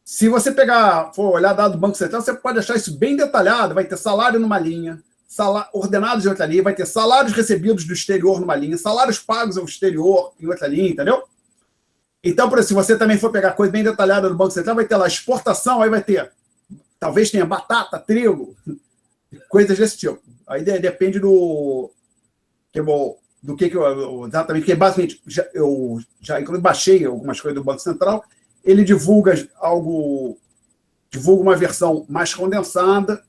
Speaker 1: Se você for olhar dado do Banco Central, você pode achar isso bem detalhado. Vai ter salário numa linha, ordenados em outra linha, vai ter salários recebidos do exterior numa linha, salários pagos ao exterior em outra linha, entendeu? Então, por exemplo, se você também for pegar coisa bem detalhada do Banco Central, vai ter lá exportação, aí vai ter, talvez tenha batata, trigo, coisas desse tipo. Aí depende exatamente, que basicamente eu já inclusive baixei algumas coisas do Banco Central. Ele divulga uma versão mais condensada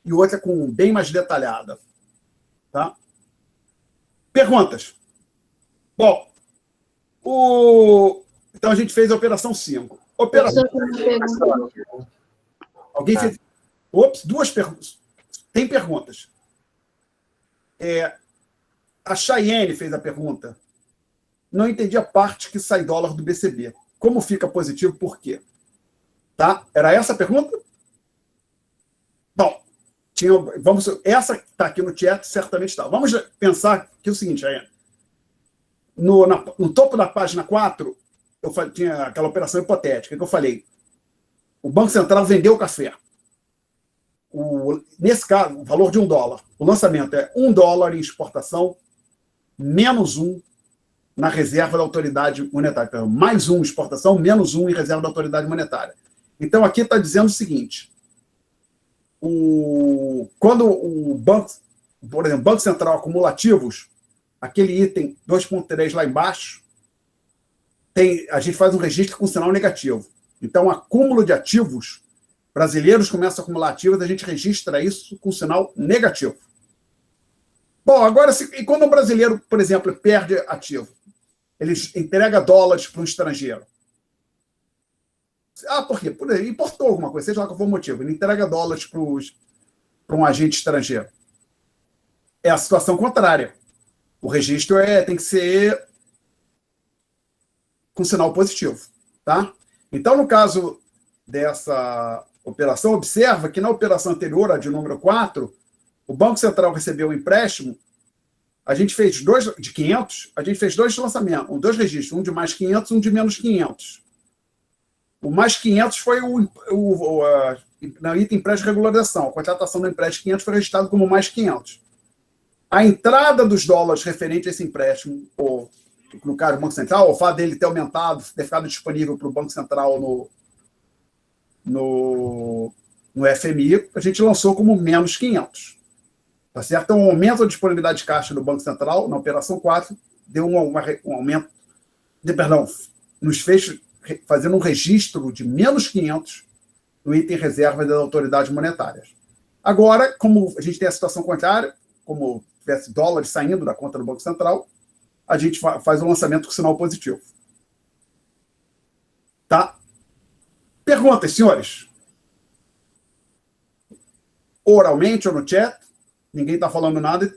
Speaker 1: e outra bem mais detalhada. Tá? Perguntas? Bom, então a gente fez a operação 5. Alguém fez? Ops, 2 perguntas. Tem perguntas. A Cheyenne fez a pergunta. Não entendi a parte que sai dólar do BCB. Como fica positivo, por quê? Tá? Era essa a pergunta? Bom, essa que está aqui no chat, certamente está. Vamos pensar que é o seguinte, Cheyenne. No topo da página 4, eu tinha aquela operação hipotética que eu falei. O Banco Central vendeu o café. Nesse caso, o valor de $1. O lançamento é $1 em exportação, menos 1 na reserva da autoridade monetária. Então, mais 1 exportação, menos 1 em reserva da autoridade monetária. Então, aqui está dizendo o seguinte. Quando o banco, por exemplo, Banco Central acumulativos, aquele item 2.3 lá embaixo, a gente faz um registro com sinal negativo. Então, acúmulo de ativos, brasileiros começam a acumular ativos, a gente registra isso com sinal negativo. Bom, agora, e quando um brasileiro, por exemplo, perde ativo, ele entrega dólares para um estrangeiro. Por quê? Ele importou alguma coisa, seja lá qual for o motivo. Ele entrega dólares para um agente estrangeiro. É a situação contrária. O registro tem que ser com sinal positivo. Tá? Então, no caso dessa operação, observa que na operação anterior, a de número 4, o Banco Central recebeu um empréstimo, a gente fez 2 de 500, a gente fez 2 lançamentos, 2 registros, um de mais 500 e um de menos 500. O mais 500 foi o item empréstimo de regularização. A contratação do empréstimo 500 foi registrado como mais 500. A entrada dos dólares referente a esse empréstimo, no caso do Banco Central, o fato dele ter aumentado, ter ficado disponível para o Banco Central no FMI, a gente lançou como menos 500. Tá certo? Então, o aumento da disponibilidade de caixa do Banco Central, na operação 4, deu um aumento, nos fez fazendo um registro de menos 500 no item reserva das autoridades monetárias. Agora, como a gente tem a situação contrária, como tivesse dólares saindo da conta do Banco Central, a gente faz um lançamento com sinal positivo. Tá? Perguntas, senhores? Oralmente ou no chat? Ninguém está falando nada.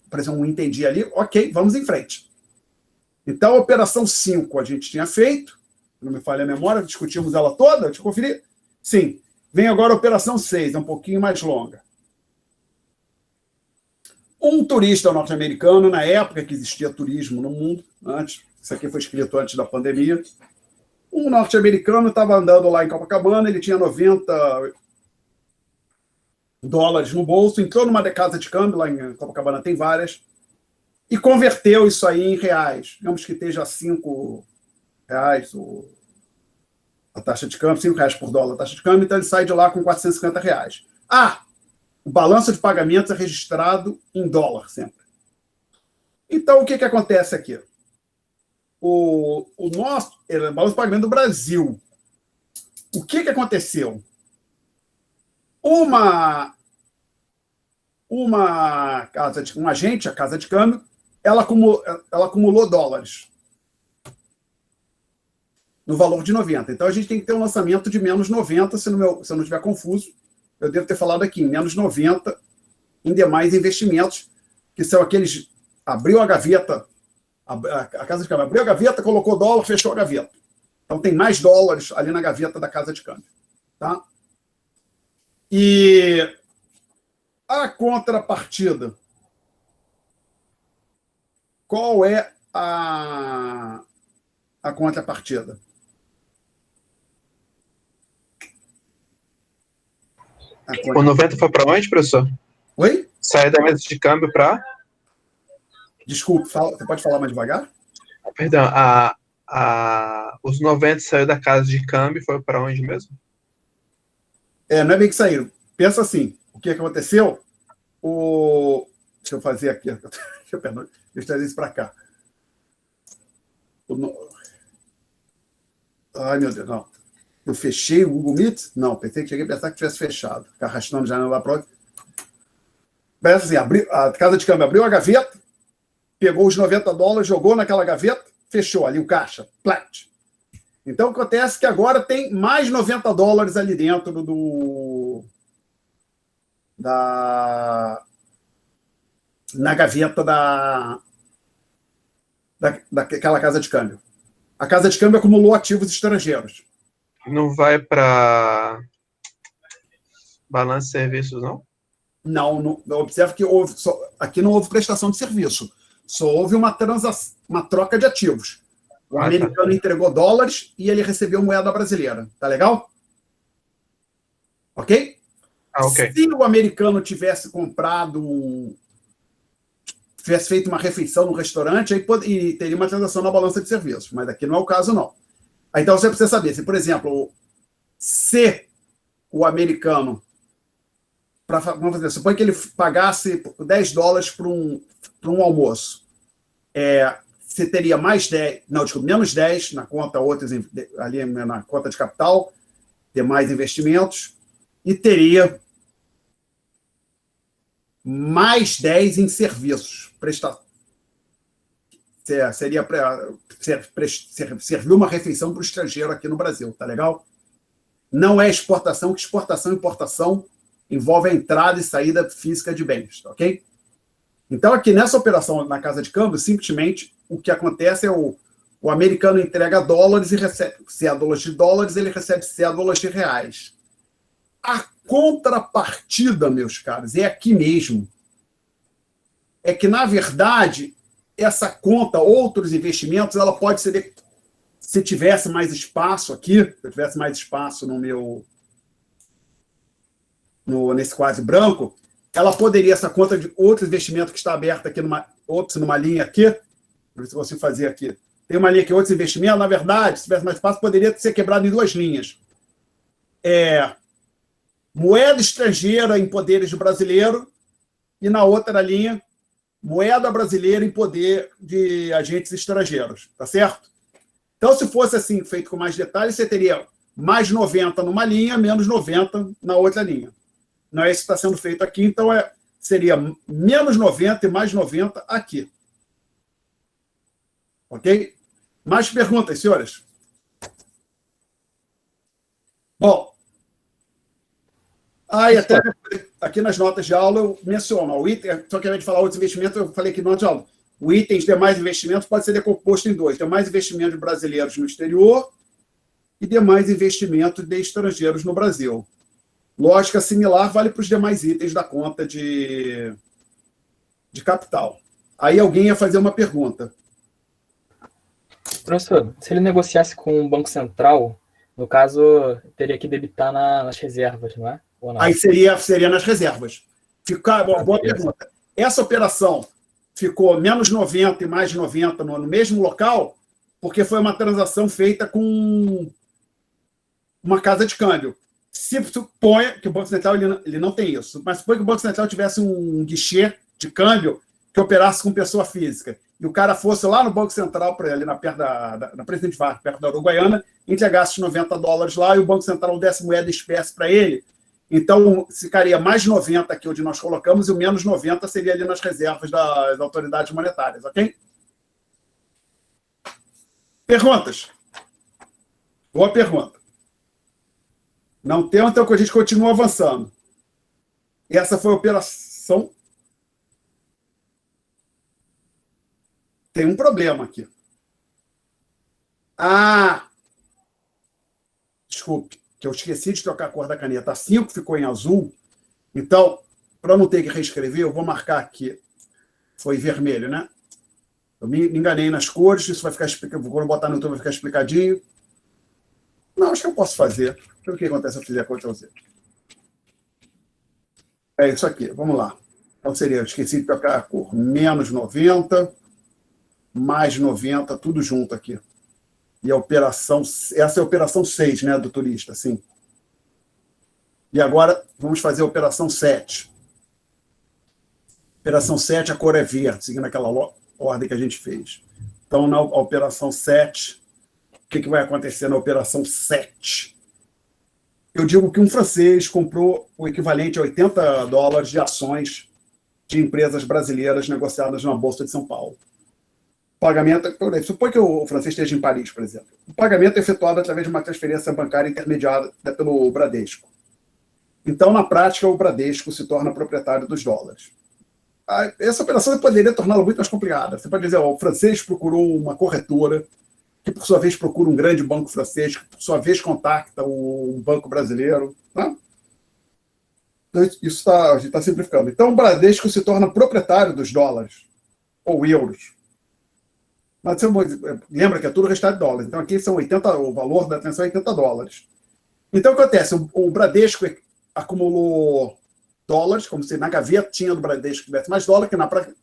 Speaker 1: Por exemplo, entendi ali. Ok, vamos em frente. Então, a operação 5 a gente tinha feito. Não me falha a memória, discutimos ela toda. Deixa eu conferir. Sim. Vem agora a operação 6, é um pouquinho mais longa. Um turista norte-americano, na época que existia turismo no mundo, isso aqui foi escrito antes da pandemia, um norte-americano estava andando lá em Copacabana, ele tinha $90 no bolso, entrou numa casa de câmbio, lá em Copacabana tem várias, e converteu isso aí em reais. Digamos que esteja R$5 a taxa de câmbio, R$5 por dólar a taxa de câmbio, então ele sai de lá com R$450. O balanço de pagamentos é registrado em dólar sempre. Então, o que acontece aqui? o nosso balanço de pagamento do Brasil. O que aconteceu? Um agente, a casa de câmbio, ela acumulou dólares no valor de 90. Então, a gente tem que ter um lançamento de menos 90, se eu não estiver confuso. Eu devo ter falado aqui, menos 90 em demais investimentos, que são aqueles... Abriu a gaveta, a casa de câmbio abriu a gaveta, colocou dólar, fechou a gaveta. Então, tem mais dólares ali na gaveta da casa de câmbio. Tá? E a contrapartida. Qual é a contrapartida?
Speaker 3: O 90 foi para onde, professor?
Speaker 1: Oi?
Speaker 3: Saiu da mesa de câmbio para...
Speaker 1: Desculpe, você pode falar mais devagar?
Speaker 3: Perdão, os 90 saiu da casa de câmbio e foi para onde mesmo?
Speaker 1: Não é bem que saíram. Pensa assim, o que aconteceu? Deixa eu fazer aqui. Deixa eu trazer isso para cá. Ai, meu Deus, não. Eu fechei o Google Meet? Não, pensei que cheguei a pensar que tivesse fechado. Ficar arrastando já lá para onde. Pensa assim, a casa de câmbio abriu a gaveta, pegou os 90 dólares, jogou naquela gaveta, fechou ali o caixa. Plat. Então, acontece que agora tem mais 90 dólares ali dentro na gaveta daquela casa de câmbio. A casa de câmbio acumulou ativos estrangeiros.
Speaker 3: Não vai para balanço de serviços, não?
Speaker 1: Não, observe que aqui não houve prestação de serviço. Só houve uma troca de ativos. O americano entregou dólares e ele recebeu moeda brasileira. Tá legal? Ok?
Speaker 3: Ok.
Speaker 1: Se o americano tivesse tivesse feito uma refeição no restaurante, aí teria uma transação na balança de serviços. Mas aqui não é o caso, não. Então, você precisa saber, por exemplo, se o americano, vamos fazer, supõe que ele pagasse 10 dólares para um almoço, você teria menos 10 na conta, outros ali na conta de capital, demais investimentos, e teria mais 10 em serviços, serviu uma refeição para o estrangeiro aqui no Brasil, tá legal? Não é exportação, que exportação e importação envolve a entrada e saída física de bens, tá ok? Então, aqui nessa operação na casa de câmbio, simplesmente o que acontece é o americano entrega dólares e recebe cédulas de dólares, ele recebe cédulas de reais. A contrapartida, meus caros, é aqui mesmo. É que, na verdade, essa conta, outros investimentos, ela pode ser, se tivesse mais espaço aqui, se eu tivesse mais espaço nesse quadro branco, ela poderia, essa conta de outro investimento que está aberta aqui numa linha aqui, por isso eu consigo fazer aqui, tem uma linha aqui, outros investimentos, na verdade, se tivesse mais espaço, poderia ser quebrado em duas linhas. Moeda estrangeira em poderes de brasileiro e, na outra linha, moeda brasileira em poder de agentes estrangeiros, tá certo? Então, se fosse assim, feito com mais detalhes, você teria mais 90 numa linha, menos 90 na outra linha. Não é isso que está sendo feito aqui, então seria menos 90 e mais 90 aqui. Ok? Mais perguntas, senhores? Bom, até aqui nas notas de aula eu menciono, o item, só que ao invés de falar outros investimentos, eu falei aqui na nota de aula, o item de demais investimentos pode ser decomposto em dois, demais investimentos de brasileiros no exterior e demais investimentos de estrangeiros no Brasil. Lógica similar vale para os demais itens da conta de capital. Aí alguém ia fazer uma pergunta.
Speaker 2: Professor, se ele negociasse com o Banco Central, no caso, teria que debitar nas reservas, não é? Ou não?
Speaker 1: Aí seria nas reservas. Boa pergunta. Essa operação ficou menos 90 e mais 90 no mesmo local, porque foi uma transação feita com uma casa de câmbio. Se supõe que o Banco Central ele não tem isso, mas supõe que o Banco Central tivesse um guichê de câmbio que operasse com pessoa física, e o cara fosse lá no Banco Central, ali perto na Presidente Vargas, perto da Uruguaiana, entregasse os $90 lá e o Banco Central desse moeda espécie para ele, então ficaria mais 90 aqui onde nós colocamos e o menos 90 seria ali nas reservas das autoridades monetárias, ok? Perguntas? Boa pergunta. Não tem, então que a gente continua avançando. Essa foi a operação. Tem um problema aqui. Desculpe, que eu esqueci de trocar a cor da caneta. A 5 ficou em azul. Então, para não ter que reescrever, eu vou marcar aqui. Foi vermelho, né? Eu me enganei nas cores. Isso vai ficar explicado. Quando eu botar no YouTube, vai ficar explicadinho. Não, acho que eu posso fazer. O que acontece se eu fizer Ctrl+Z? É isso aqui. Vamos lá. Então seria, eu esqueci de trocar a cor. Menos 90, mais 90, tudo junto aqui. E a operação, essa é a operação 6, né, do turista, sim. E agora vamos fazer a operação 7. Operação 7, a cor é verde, seguindo aquela ordem que a gente fez. Então, na operação 7, o que vai acontecer na operação 7? Eu digo que um francês comprou o equivalente a $80 de ações de empresas brasileiras negociadas na Bolsa de São Paulo. O pagamento, supõe que o francês esteja em Paris, por exemplo. O pagamento é efetuado através de uma transferência bancária intermediada pelo Bradesco. Então, na prática, o Bradesco se torna proprietário dos dólares. Essa operação poderia torná-la muito mais complicada. Você pode dizer, o francês procurou uma corretora, que por sua vez procura um grande banco francês, que por sua vez contacta um banco brasileiro. Tá? Então, isso a gente está simplificando. Então, o Bradesco se torna proprietário dos dólares, ou euros. Mas lembra que é tudo restado de dólares. Então, aqui são 80, o valor da transação é $80. Então, o que acontece? O Bradesco acumulou dólares, como se na gaveta tinha do Bradesco tivesse mais dólar, que na prática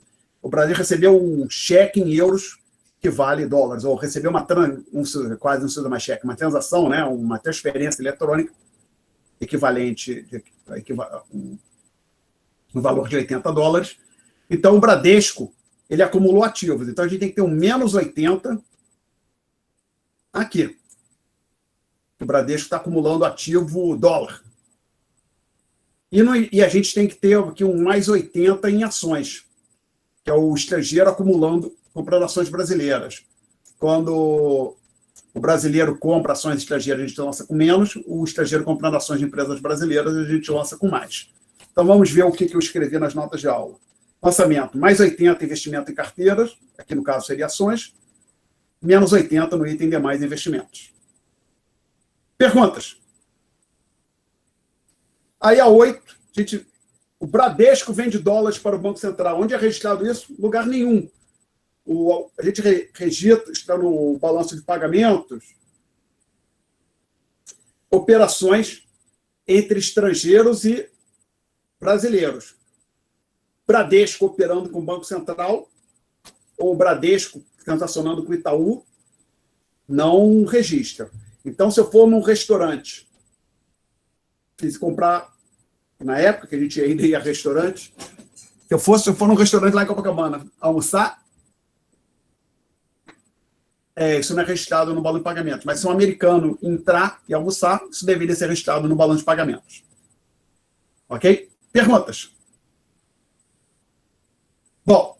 Speaker 1: o Bradesco recebeu um cheque em euros que vale dólares, ou recebeu quase não se usa mais cheque, uma transação, né, uma transferência eletrônica equivalente, no valor de $80. Então, o Bradesco, ele acumulou ativos. Então, a gente tem que ter um menos 80 aqui. O Bradesco está acumulando ativo dólar. E a gente tem que ter aqui um mais 80 em ações, que é o estrangeiro acumulando, comprando ações brasileiras. Quando o brasileiro compra ações estrangeiras, a gente lança com menos. O estrangeiro comprando ações de empresas brasileiras, a gente lança com mais. Então, vamos ver o que eu escrevi nas notas de aula. Lançamento, mais 80 investimento em carteiras, aqui no caso seria ações, menos 80 no item demais investimentos. Perguntas? Aí a 8, o Bradesco vende dólares para o Banco Central. Onde é registrado isso? Lugar nenhum. A gente registra, está no balanço de pagamentos, operações entre estrangeiros e brasileiros. Bradesco operando com o Banco Central, ou Bradesco transacionando com o Itaú, não registra. Então, se eu for num restaurante, quis comprar, na época que a gente ainda ia a restaurante, se eu for num restaurante lá em Copacabana almoçar, isso não é registrado no balão de pagamentos. Mas se um americano entrar e almoçar, isso deveria ser registrado no balão de pagamentos. Ok? Perguntas? Bom,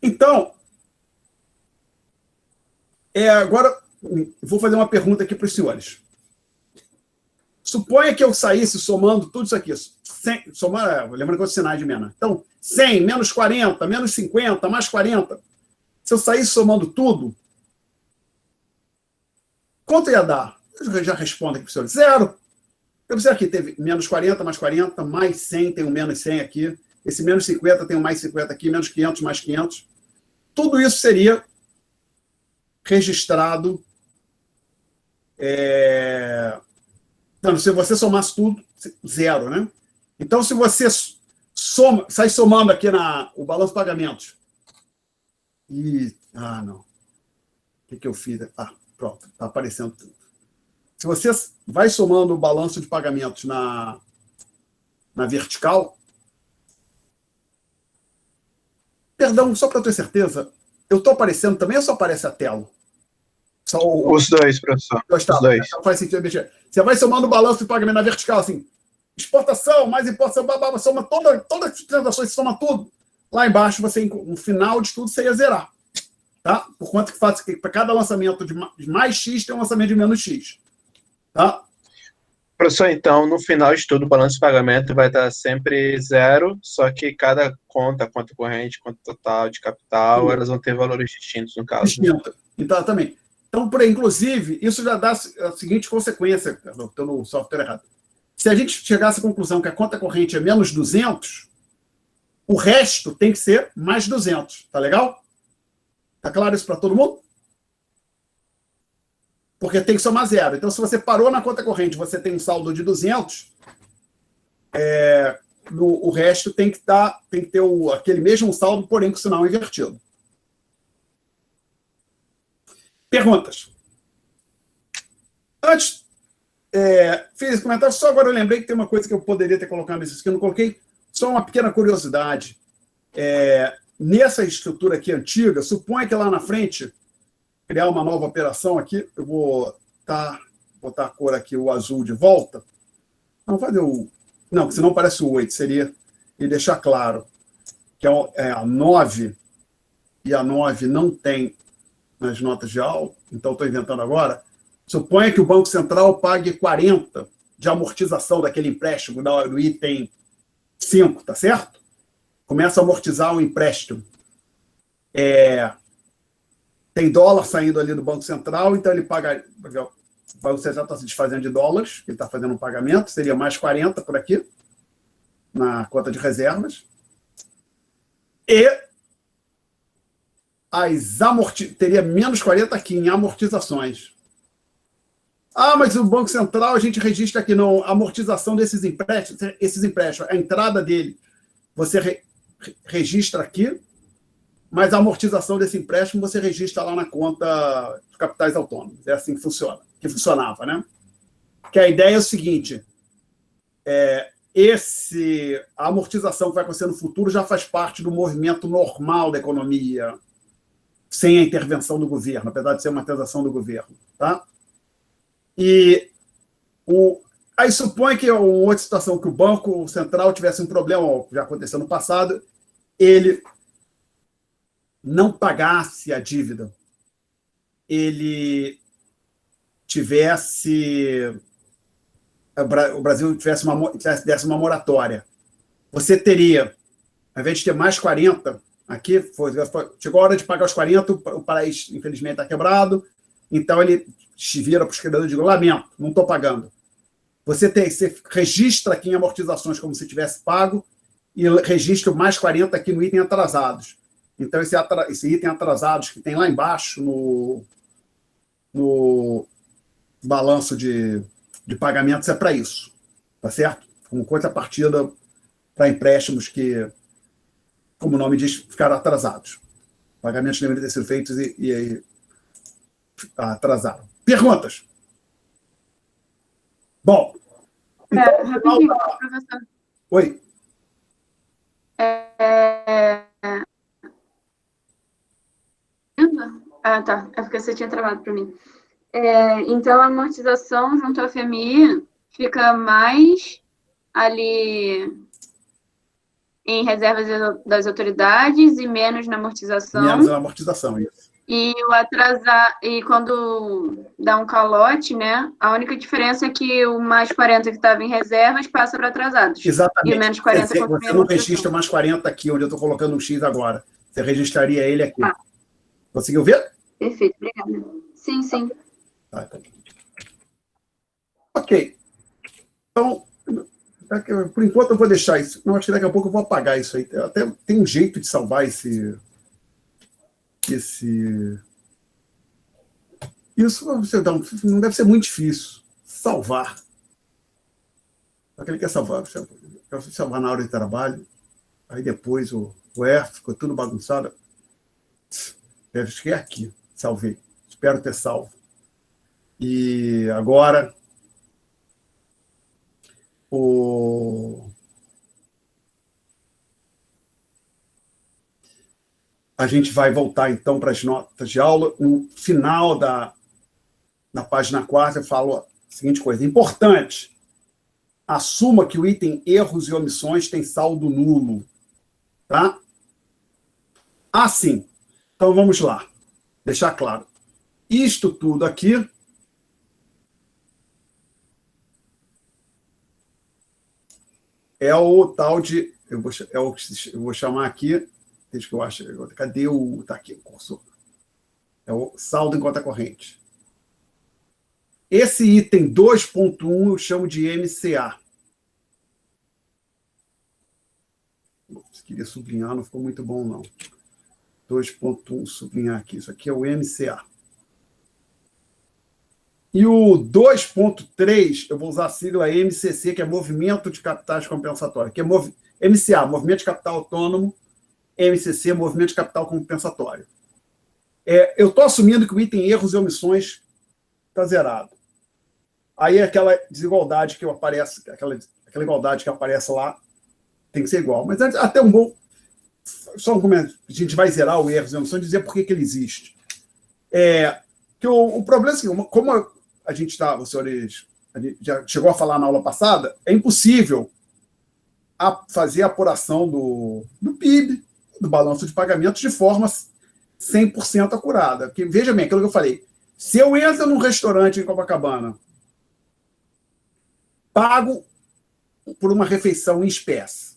Speaker 1: então, agora vou fazer uma pergunta aqui para os senhores. Suponha que eu saísse somando tudo isso aqui. Lembrando que eu sinais de menos. Então, 100, menos 40, menos 50, mais 40. Se eu saísse somando tudo, quanto ia dar? Eu já respondo aqui para os senhores. 0. Eu sei aqui, teve menos 40, mais 40, mais 100, tem um menos 100 aqui. Esse menos 50 tem um mais 50 aqui, menos 500, mais 500. Tudo isso seria registrado. Então, se você somasse tudo, 0, né? Então, se você sai somando aqui o balanço de pagamentos. Não. O que eu fiz? Pronto, está aparecendo tudo. Se você vai somando o balanço de pagamentos na vertical, Perdão, só para ter certeza, eu estou aparecendo também ou só aparece a tela? Só
Speaker 3: Os dois, professor. Os dois.
Speaker 1: Então faz sentido mexer. Você vai somando o balanço de pagamento na vertical, assim, exportação, mais importação, babá, soma todas as transações, soma tudo. Lá embaixo, você, no final de tudo, você ia zerar. Tá? Por quanto que faz que para cada lançamento de mais X tem um lançamento de menos X. Tá?
Speaker 3: Professor, então, no final de tudo, o balanço de pagamento vai estar sempre zero, só que cada conta corrente, conta total de capital, elas vão ter valores distintos, no caso.
Speaker 1: Distinta. Então, também. Então, inclusive, isso já dá a seguinte consequência, estou no software errado. Se a gente chegasse à conclusão que a conta corrente é menos 200, o resto tem que ser mais 200. Tá legal? Tá claro isso para todo mundo? Porque tem que somar zero. Então, se você parou na conta corrente, você tem um saldo de 200, o resto tem que ter aquele mesmo saldo, porém com o sinal invertido. Perguntas? Antes, fiz esse comentário, só agora eu lembrei que tem uma coisa que eu poderia ter colocado nisso que eu não coloquei, só uma pequena curiosidade. Nessa estrutura aqui antiga, suponha que lá na frente criar uma nova operação aqui, eu vou botar a cor aqui, o azul de volta. Não, fazer o... Não, senão parece o 8, seria... E deixar claro que a 9 e a 9 não tem nas notas de aula, então estou inventando agora. Suponha que o Banco Central pague 40 de amortização daquele empréstimo do item 5, tá certo? Começa a amortizar o empréstimo. Tem dólar saindo ali do Banco Central, então ele paga... O Banco Central está se desfazendo de dólares, ele está fazendo um pagamento, seria mais 40 por aqui, na conta de reservas. E teria menos 40 aqui em amortizações. Mas o Banco Central, a gente registra aqui não, a amortização desses empréstimos, a entrada dele, você registra aqui, mas a amortização desse empréstimo você registra lá na conta de capitais autônomos. É assim que funciona, que funcionava, né? Que a ideia é o seguinte, a amortização que vai acontecer no futuro já faz parte do movimento normal da economia, sem a intervenção do governo, apesar de ser uma transação do governo, tá? E aí supõe que uma outra situação, que o Banco Central tivesse um problema, já aconteceu no passado, ele não pagasse a dívida, ele o Brasil desse uma moratória. Você teria, ao invés de ter mais 40, aqui, chegou a hora de pagar os 40, o país, infelizmente, está quebrado, então ele se vira para os credores e diz, lamento, não estou pagando. Você registra aqui em amortizações como se tivesse pago e registra mais 40 aqui no item atrasados. Então, esse item atrasados que tem lá embaixo no balanço de pagamentos é para isso, tá certo? Como contrapartida para empréstimos que, como o nome diz, ficaram atrasados. Pagamentos deveriam ter sido feitos e atrasaram. Perguntas? Bom. Então,
Speaker 7: rapidinho, professor.
Speaker 1: Oi.
Speaker 7: Tá. É porque você tinha travado para mim. Então, a amortização junto ao FMI fica mais ali em reservas das autoridades e menos na amortização.
Speaker 1: Menos na amortização, isso.
Speaker 7: E quando dá um calote, né? A única diferença é que o mais 40 que estava em reservas passa para atrasados.
Speaker 1: Exatamente.
Speaker 7: E o menos 40
Speaker 1: você não registra mais 40 aqui, onde eu estou colocando um X agora. Você registraria ele aqui. Conseguiu ver?
Speaker 7: Perfeito, obrigada. Sim, sim.
Speaker 1: Tá. Ok. Então, por enquanto eu vou deixar isso. Não, acho que daqui a pouco eu vou apagar isso aí. Até tem um jeito de salvar isso não deve ser muito difícil. Salvar. Só que ele quer salvar. Quer salvar na hora de trabalho. Aí depois o ficou tudo bagunçado. Acho que é aqui. Salvei. Espero ter salvo. E agora A gente vai voltar, então, para as notas de aula. No final na página 4, eu falo a seguinte coisa. Importante, assuma que o item erros e omissões tem saldo nulo. Tá? Assim. Então, vamos lá. Deixar claro. Isto tudo aqui é o tal de... Eu vou chamar aqui... Deixa que eu acho... Cadê o... Está aqui o cursor. É o saldo em conta corrente. Esse item 2.1 eu chamo de MCA. Se queria sublinhar, não ficou muito bom, não. 2.1, sublinhar aqui. Isso aqui é o MCA. E o 2.3, eu vou usar a sigla MCC, que é Movimento de Capitais Compensatório, que é MCA, Movimento de Capital Autônomo, MCC, Movimento de Capital Compensatório. Eu estou assumindo que o item erros e omissões está zerado. Aí aquela desigualdade que aparece, aquela igualdade que aparece lá, tem que ser igual. Mas até um bom... Só um comentário. A gente vai zerar o erros e omissões e dizer por que ele existe. Que o problema é assim, como a gente está, os senhores já chegou a falar na aula passada, é impossível fazer a apuração do PIB, do balanço de pagamentos, de forma 100% acurada. Porque, veja bem, aquilo que eu falei, se eu entro num restaurante em Copacabana, pago por uma refeição em espécie,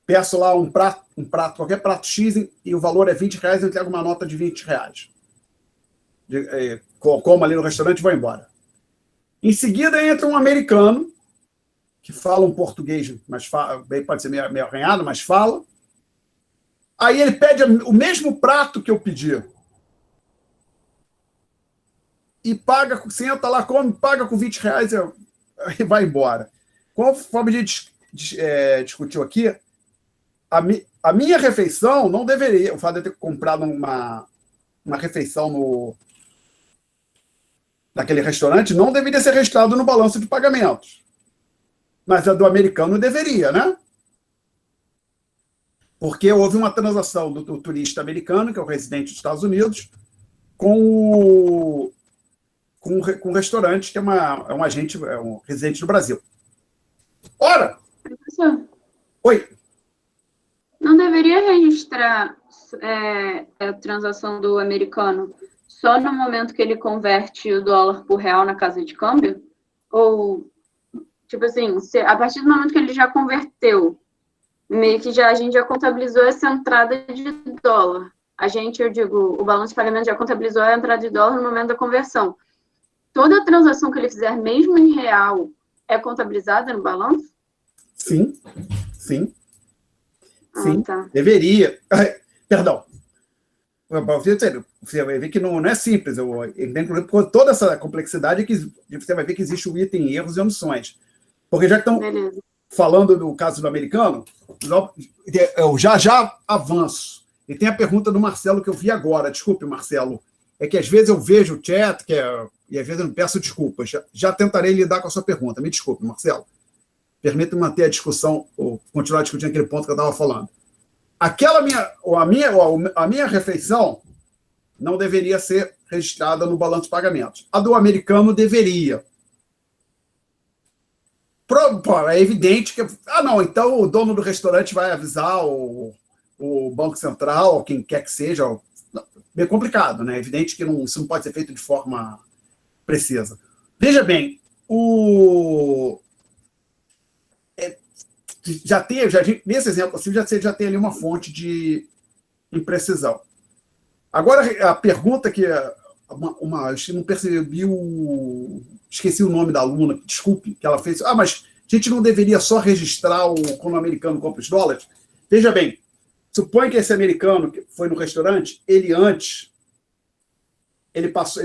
Speaker 1: peço lá um prato, qualquer prato X, e o valor é R$20, eu entrego uma nota de R$20. Como ali no restaurante e vou embora. Em seguida entra um americano que fala um português, mas pode ser meio arranhado, mas fala. Aí ele pede o mesmo prato que eu pedi. E paga, senta lá, come, paga com R$20 e vai embora. Conforme a gente discutiu aqui, a minha refeição não deveria, o fato de eu ter comprado uma refeição naquele restaurante, não deveria ser registrado no balanço de pagamentos. Mas a do americano deveria, né? Porque houve uma transação do turista americano, que é o residente dos Estados Unidos, com um restaurante que é um agente, é um residente do Brasil. Ora!
Speaker 7: Professor,
Speaker 1: Oi.
Speaker 7: não deveria registrar a transação do americano só no momento que ele converte o dólar por real na casa de câmbio? Ou, tipo assim, a partir do momento que ele já converteu, meio que a gente já contabilizou essa entrada de dólar. O balanço de pagamento já contabilizou a entrada de dólar no momento da conversão. Toda transação que ele fizer, mesmo em real, é contabilizada no balanço? Sim.
Speaker 1: Tá. Deveria. Perdão. Você vai ver que não é simples. Com toda essa complexidade, você vai ver que existe o item erros e omissões. Porque já que estão falando do caso do americano, eu já avanço. E tem a pergunta do Marcelo que eu vi agora. Desculpe, Marcelo. É que às vezes eu vejo o chat e às vezes eu peço desculpas. Já tentarei lidar com a sua pergunta. Me desculpe, Marcelo. Permita-me manter a discussão, ou continuar discutindo aquele ponto que eu estava falando. A minha refeição não deveria ser registrada no balanço de pagamentos. A do americano deveria. É evidente que... então o dono do restaurante vai avisar o Banco Central, ou quem quer que seja. Bem complicado, né? É evidente que isso não pode ser feito de forma precisa. Veja bem, nesse exemplo assim, já tem ali uma fonte de imprecisão. Agora, a pergunta que eu não percebi esqueci o nome da aluna, desculpe, que ela fez. Mas a gente não deveria só registrar quando o americano compra os dólares? Veja bem, suponha que esse americano que foi no restaurante, ele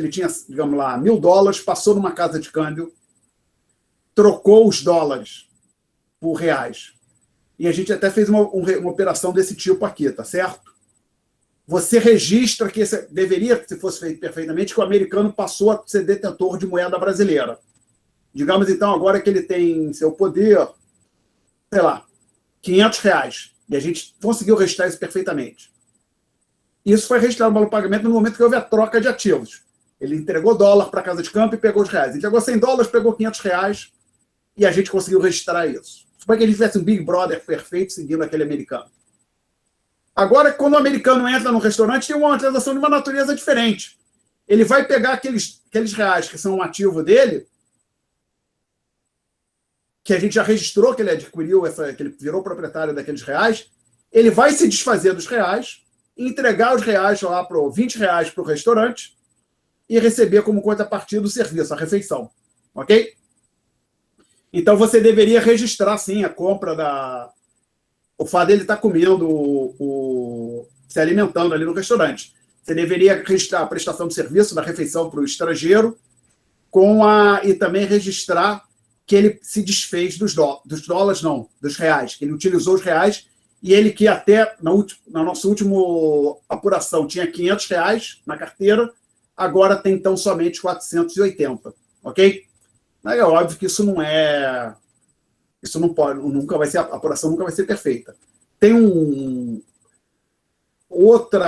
Speaker 1: tinha, digamos lá, $1.000, passou numa casa de câmbio, trocou os dólares por reais. E a gente até fez uma operação desse tipo aqui, tá certo? Você registra que deveria, se fosse feito perfeitamente, que o americano passou a ser detentor de moeda brasileira. Digamos, então, agora que ele tem seu poder, sei lá, R$500, e a gente conseguiu registrar isso perfeitamente. Isso foi registrado no balão de pagamento no momento que houve a troca de ativos. Ele entregou dólar para a casa de câmbio e pegou os reais. Ele entregou $100, pegou R$500 e a gente conseguiu registrar isso. Suponha que a gente tivesse um Big Brother perfeito seguindo aquele americano. Agora, quando o americano entra no restaurante, tem uma transação de uma natureza diferente. Ele vai pegar aqueles reais que são um ativo dele, que a gente já registrou que ele adquiriu, que ele virou proprietário daqueles reais, ele vai se desfazer dos reais, entregar os reais lá para R$20 para o restaurante e receber como contrapartida do serviço, a refeição. Ok? Então você deveria registrar, sim, a compra o fato dele estar comendo, se alimentando ali no restaurante. Você deveria registrar a prestação de serviço da refeição para o estrangeiro e também registrar que ele se desfez dos dólares, não, dos reais, que ele utilizou os reais e ele que até na nossa última apuração tinha R$500 na carteira, agora tem então somente 480, ok? Mas é óbvio que isso não é... Isso não pode, nunca vai ser, a apuração nunca vai ser perfeita. Tem outro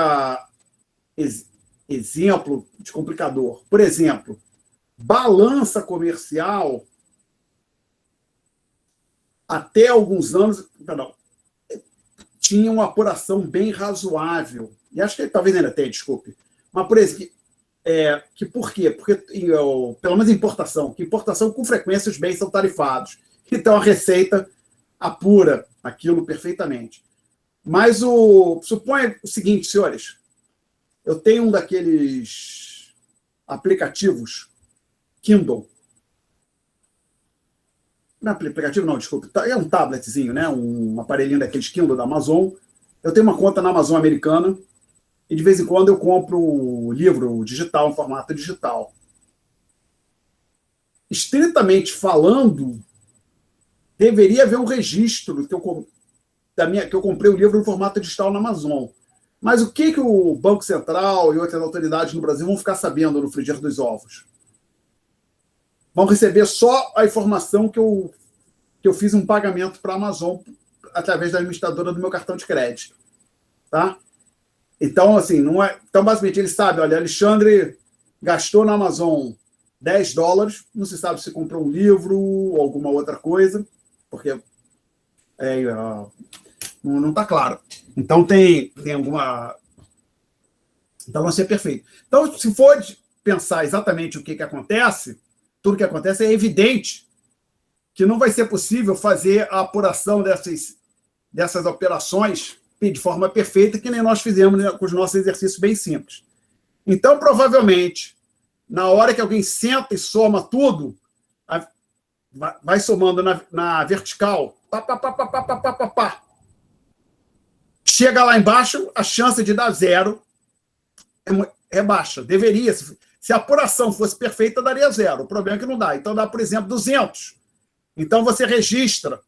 Speaker 1: exemplo de complicador. Por exemplo, balança comercial, até alguns anos, tinha uma apuração bem razoável. E acho que talvez ainda tenha, desculpe. Mas, por exemplo, por quê? Porque, pelo menos importação, com frequência os bens são tarifados. Então, a Receita apura aquilo perfeitamente. Mas suponha o seguinte, senhores. Eu tenho um daqueles aplicativos Kindle. Não é aplicativo, não, desculpe. É um tabletzinho, né? Um aparelhinho daqueles Kindle da Amazon. Eu tenho uma conta na Amazon americana e, de vez em quando, eu compro livro digital, em formato digital. Estritamente falando, deveria haver um registro que eu comprei o livro em formato digital na Amazon. Mas o que o Banco Central e outras autoridades no Brasil vão ficar sabendo no frigir dos ovos? Vão receber só a informação que eu fiz um pagamento para a Amazon através da administradora do meu cartão de crédito. Tá? Então, assim, não é... Então, basicamente, ele sabe, olha, Alexandre gastou na Amazon $10, não se sabe se comprou um livro ou alguma outra coisa, porque não está claro. Então, tem alguma... Então, não ser perfeito. Então, se for pensar exatamente o que acontece, tudo que acontece é evidente que não vai ser possível fazer a apuração dessas operações de forma perfeita, que nem nós fizemos com os nossos exercícios bem simples. Então, provavelmente, na hora que alguém senta e soma tudo, vai somando na vertical, pá. Chega lá embaixo, a chance de dar 0 é baixa. Deveria, se a apuração fosse perfeita, daria 0. O problema é que não dá. Então, dá, por exemplo, 200. Então, você registra,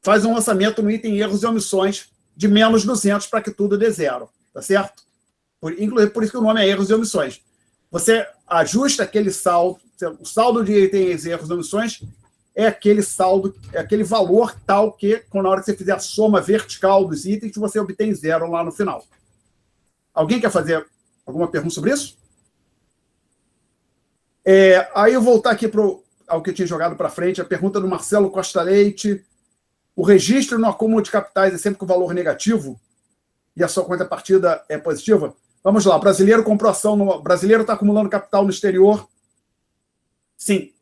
Speaker 1: faz um lançamento no item erros e omissões de menos 200 para que tudo dê 0. Tá certo? Inclusive, por isso que o nome é erros e omissões. Você ajusta aquele saldo, o saldo de itens, erros e omissões é aquele saldo, é aquele valor tal que, na hora que você fizer a soma vertical dos itens, você obtém 0 lá no final. Alguém quer fazer alguma pergunta sobre isso? Aí eu voltar aqui ao que eu tinha jogado para frente, a pergunta do Marcelo Costa Leite. O registro no acúmulo de capitais é sempre com valor negativo e a sua contrapartida é positiva? Vamos lá, brasileiro comprou ação, brasileiro está acumulando capital no exterior? Sim.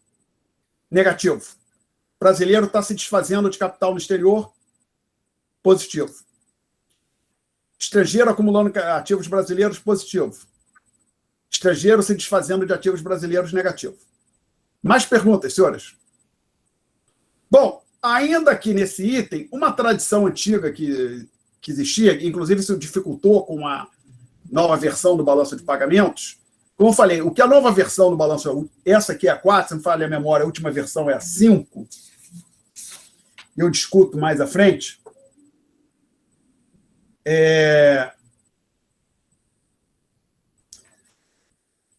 Speaker 1: Negativo. Brasileiro está se desfazendo de capital no exterior? Positivo. Estrangeiro acumulando ativos brasileiros? Positivo. Estrangeiro se desfazendo de ativos brasileiros? Negativo. Mais perguntas, senhores? Bom, ainda aqui nesse item, uma tradição antiga que existia, inclusive isso dificultou com a nova versão do balanço de pagamentos. Como eu falei, o que a nova versão do balanço, essa aqui é a 4, se não me falha a memória, a última versão é a 5, eu discuto mais à frente.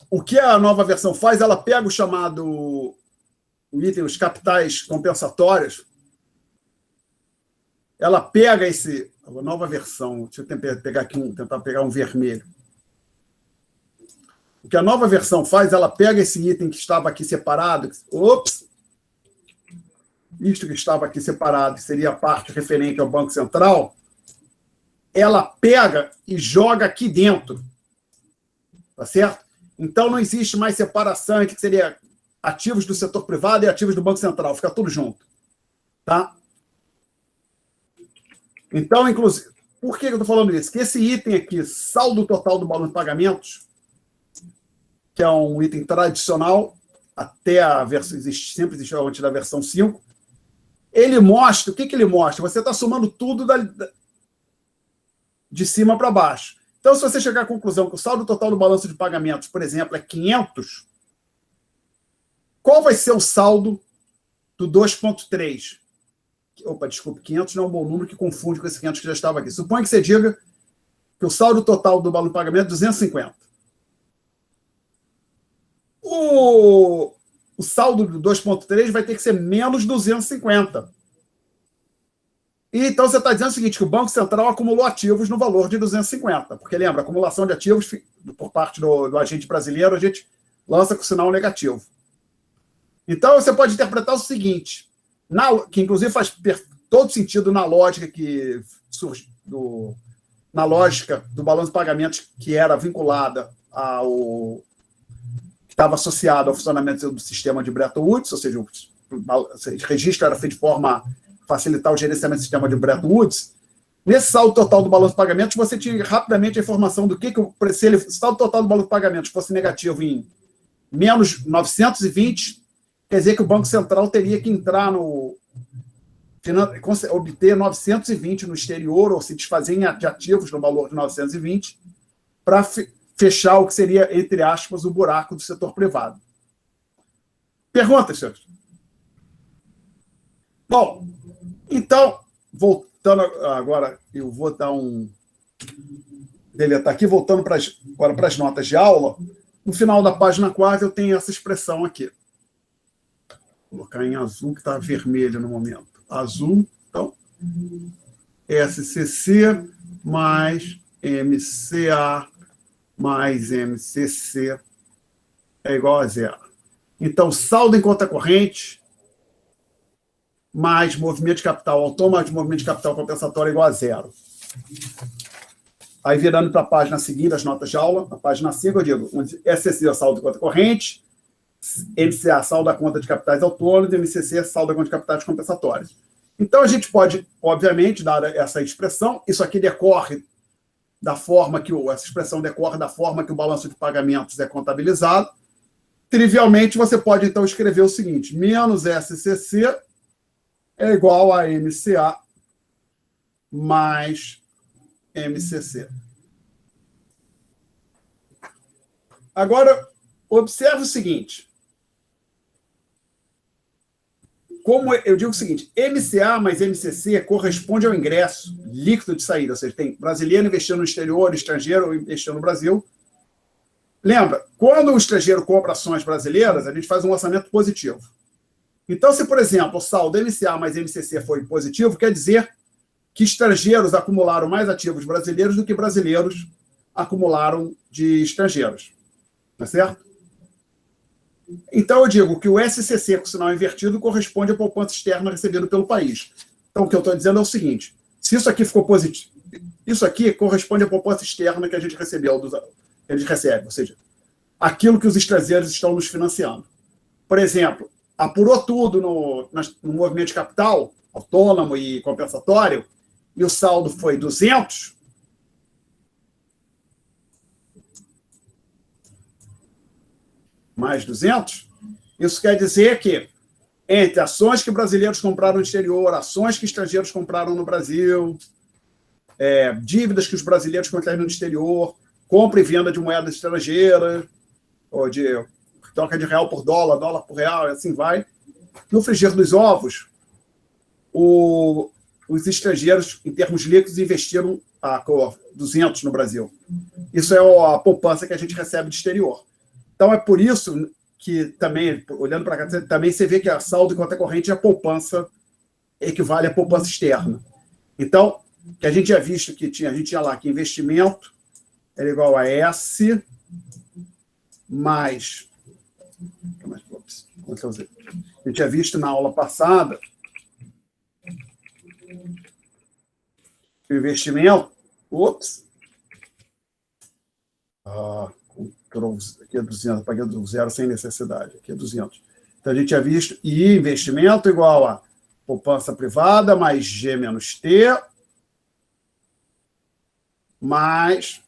Speaker 1: O que a nova versão faz, ela pega o chamado o item, os capitais compensatórios, ela pega a nova versão, deixa eu pegar aqui tentar pegar um vermelho. O que a nova versão faz, ela pega esse item que estava aqui separado, isto que estava aqui separado, que seria a parte referente ao Banco Central, ela pega e joga aqui dentro, tá certo? Então não existe mais separação entre que seria ativos do setor privado e ativos do Banco Central, fica tudo junto, tá? Então, inclusive, por que eu estou falando isso? Que esse item aqui, saldo total do balanço de pagamentos, que é um item tradicional, até a versão sempre existiu antes da versão 5, ele mostra, o que ele mostra? Você está somando tudo de cima para baixo. Então, se você chegar à conclusão que o saldo total do balanço de pagamentos, por exemplo, é 500, qual vai ser o saldo do 2,3? Opa, desculpe, 500 não é um bom número que confunde com esse 500 que já estava aqui. Suponha que você diga que o saldo total do balanço de pagamento é 250. O saldo do 2,3 vai ter que ser menos 250. E então você está dizendo o seguinte, que o Banco Central acumulou ativos no valor de 250. Porque lembra, acumulação de ativos por parte do agente brasileiro, a gente lança com sinal negativo. Então você pode interpretar o seguinte, que inclusive faz todo sentido na lógica que surge na lógica do balanço de pagamentos que era vinculada ao que estava associado ao funcionamento do sistema de Bretton Woods, ou seja, o registro era feito de forma a facilitar o gerenciamento do sistema de Bretton Woods. Nesse saldo total do balanço de pagamentos, você tinha rapidamente a informação do que se o saldo total do balanço de pagamentos fosse negativo em menos 920, quer dizer que o Banco Central teria que entrar obter 920 no exterior, ou se desfazer de ativos no valor de 920, para fechar o que seria, entre aspas, o buraco do setor privado. Perguntas, senhores? Bom, então, voltando agora, eu vou dar deletar aqui, voltando agora para as notas de aula, no final da página 4 eu tenho essa expressão aqui. Vou colocar em azul, que está vermelho no momento. Azul, então, SCC mais MCA mais MCC é igual a zero. Então, saldo em conta corrente mais movimento de capital autônomo mais movimento de capital compensatório é igual a zero. Aí, virando para a página seguinte, as notas de aula, na página 5, eu digo, SCC é saldo em conta corrente, MCA, saldo da conta de capitais autônomos, e MCC, saldo da conta de capitais compensatórios. Então, a gente pode, obviamente, dar essa expressão, isso aqui decorre da forma que essa expressão decorre da forma que o balanço de pagamentos é contabilizado. Trivialmente, você pode, então, escrever o seguinte, menos SCC é igual a MCA mais MCC. Agora, observe o seguinte. Como eu digo o seguinte, MCA mais MCC corresponde ao ingresso líquido de saída, ou seja, tem brasileiro investindo no exterior, estrangeiro investindo no Brasil. Lembra, quando o estrangeiro compra ações brasileiras, a gente faz um orçamento positivo. Então, se, por exemplo, o saldo MCA mais MCC foi positivo, quer dizer que estrangeiros acumularam mais ativos brasileiros do que brasileiros acumularam de estrangeiros. Tá certo? Então, eu digo que o SCC com sinal invertido corresponde à poupança externa recebida pelo país. Então, o que eu estou dizendo é o seguinte, se isso aqui ficou positivo, isso aqui corresponde à poupança externa que a gente recebeu, que a gente recebe, ou seja, aquilo que os estrangeiros estão nos financiando. Por exemplo, apurou tudo no movimento de capital, autônomo e compensatório, e o saldo foi 200, mais 200, isso quer dizer que entre ações que brasileiros compraram no exterior, ações que estrangeiros compraram no Brasil, dívidas que os brasileiros contraíram no exterior, compra e venda de moeda estrangeira, ou de troca de real por dólar, dólar por real, e assim vai. No frigir dos ovos, os estrangeiros, em termos líquidos, investiram 200 no Brasil. Isso é a poupança que a gente recebe do exterior. Então, é por isso que também, olhando para cá, também você vê que a saldo em conta corrente é a poupança, equivale à poupança externa. Então, que a gente tinha visto que a gente tinha lá que investimento era igual a S mais... A gente tinha visto na aula passada que o investimento... Aqui é 200, apaguei do zero sem necessidade. Aqui é 200. Então, a gente tinha visto I investimento igual a poupança privada mais G menos T mais,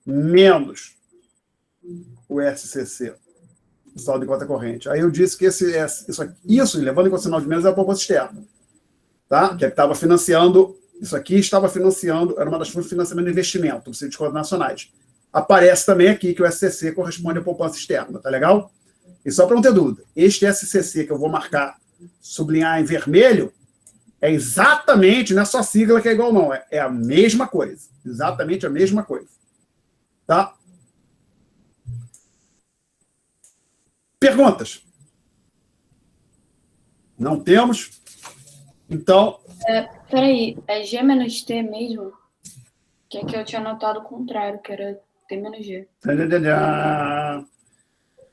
Speaker 1: menos o SCC, o saldo de conta corrente. Aí eu disse que isso levando em consideração de menos, é a poupança externa. Tá? Que estava financiando, isso aqui estava financiando, era uma das fontes de financiamento de investimento, dos sítios nacionais. Aparece também aqui que o SCC corresponde à poupança externa, tá legal? E só para não ter dúvida, este SCC que eu vou marcar, sublinhar em vermelho, é exatamente, não é só sigla que é igual, não, é a mesma coisa, exatamente a mesma coisa. Tá? Perguntas? Não temos? Então...
Speaker 8: Peraí, é G menos T mesmo? Que aqui eu tinha anotado o contrário, que era T menos G.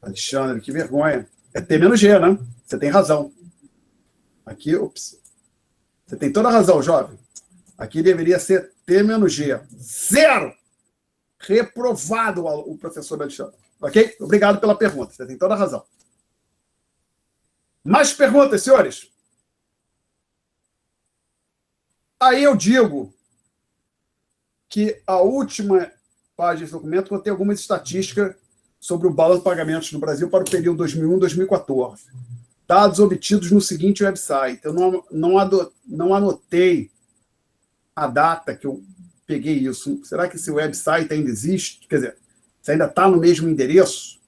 Speaker 1: Alexandre, que vergonha. É T menos G, né? Você tem razão. Aqui, você tem toda a razão, jovem. Aqui deveria ser T menos G. 0! Reprovado o professor Alexandre. Ok? Obrigado pela pergunta. Você tem toda a razão. Mais perguntas, senhores? Aí eu digo que a última página desse documento contém algumas estatísticas sobre o balanço de pagamentos no Brasil para o período 2001-2014. Dados obtidos no seguinte website. Eu não anotei a data que eu peguei isso. Será que esse website ainda existe? Quer dizer, se ainda está no mesmo endereço?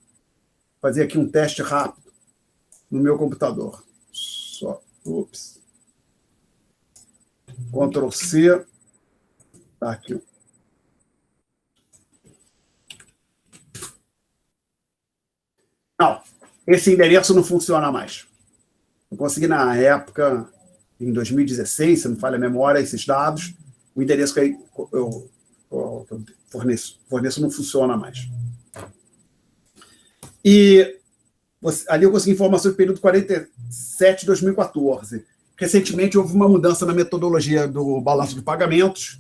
Speaker 1: Vou fazer aqui um teste rápido no meu computador. Ctrl C. Tá aqui. Não, esse endereço não funciona mais. Eu consegui, na época, em 2016, se não falha a memória, esses dados, o endereço que eu forneço não funciona mais. E ali eu consegui informações do período 47 2014. Recentemente houve uma mudança na metodologia do balanço de pagamentos,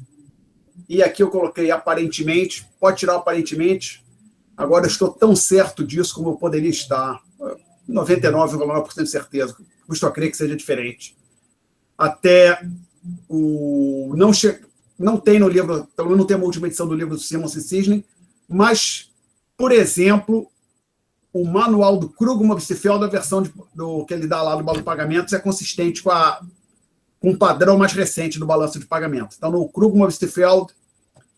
Speaker 1: e aqui eu coloquei aparentemente, pode tirar aparentemente, agora eu estou tão certo disso como eu poderia estar, 99,9% de certeza, custo a crer que seja diferente. Até não tem no livro, pelo menos não tem uma última edição do livro do Simons e Cisne, mas, por exemplo, o manual do Krugman-Obstfeld, a versão que ele dá lá do balanço de pagamentos, é consistente com um padrão mais recente do balanço de pagamentos. Então, no Krugman-Obstfeld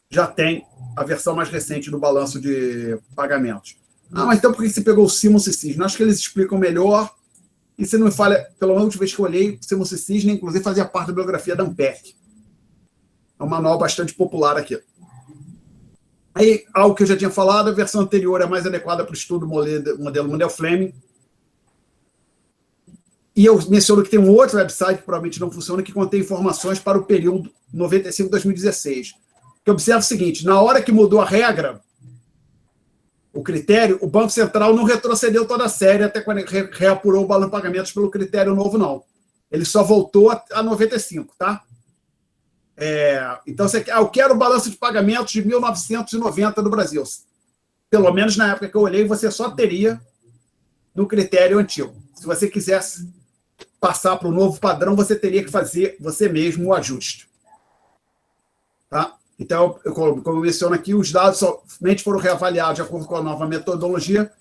Speaker 1: já tem a versão mais recente do balanço de pagamentos. Mas então por que você pegou o Simons e Cisne? Acho que eles explicam melhor. E se não me falha, pelo menos a última vez que eu olhei, o Simons e Cisne, inclusive, fazia parte da biografia da Ampere. É um manual bastante popular aqui. Aí, algo que eu já tinha falado, a versão anterior é mais adequada para o estudo modelo Mendel-Fleming. E eu menciono que tem um outro website que provavelmente não funciona, que contém informações para o período 95-2016. Que observa o seguinte, na hora que mudou a regra, o critério, o Banco Central não retrocedeu toda a série até quando ele reapurou o balanço de pagamentos pelo critério novo, não. Ele só voltou a 95, tá? Então, eu quero o balanço de pagamentos de 1990 do Brasil. Pelo menos na época que eu olhei, você só teria no critério antigo. Se você quisesse passar para o novo padrão, você teria que fazer você mesmo o ajuste. Tá? Então, como eu menciono aqui, os dados somente foram reavaliados de acordo com a nova metodologia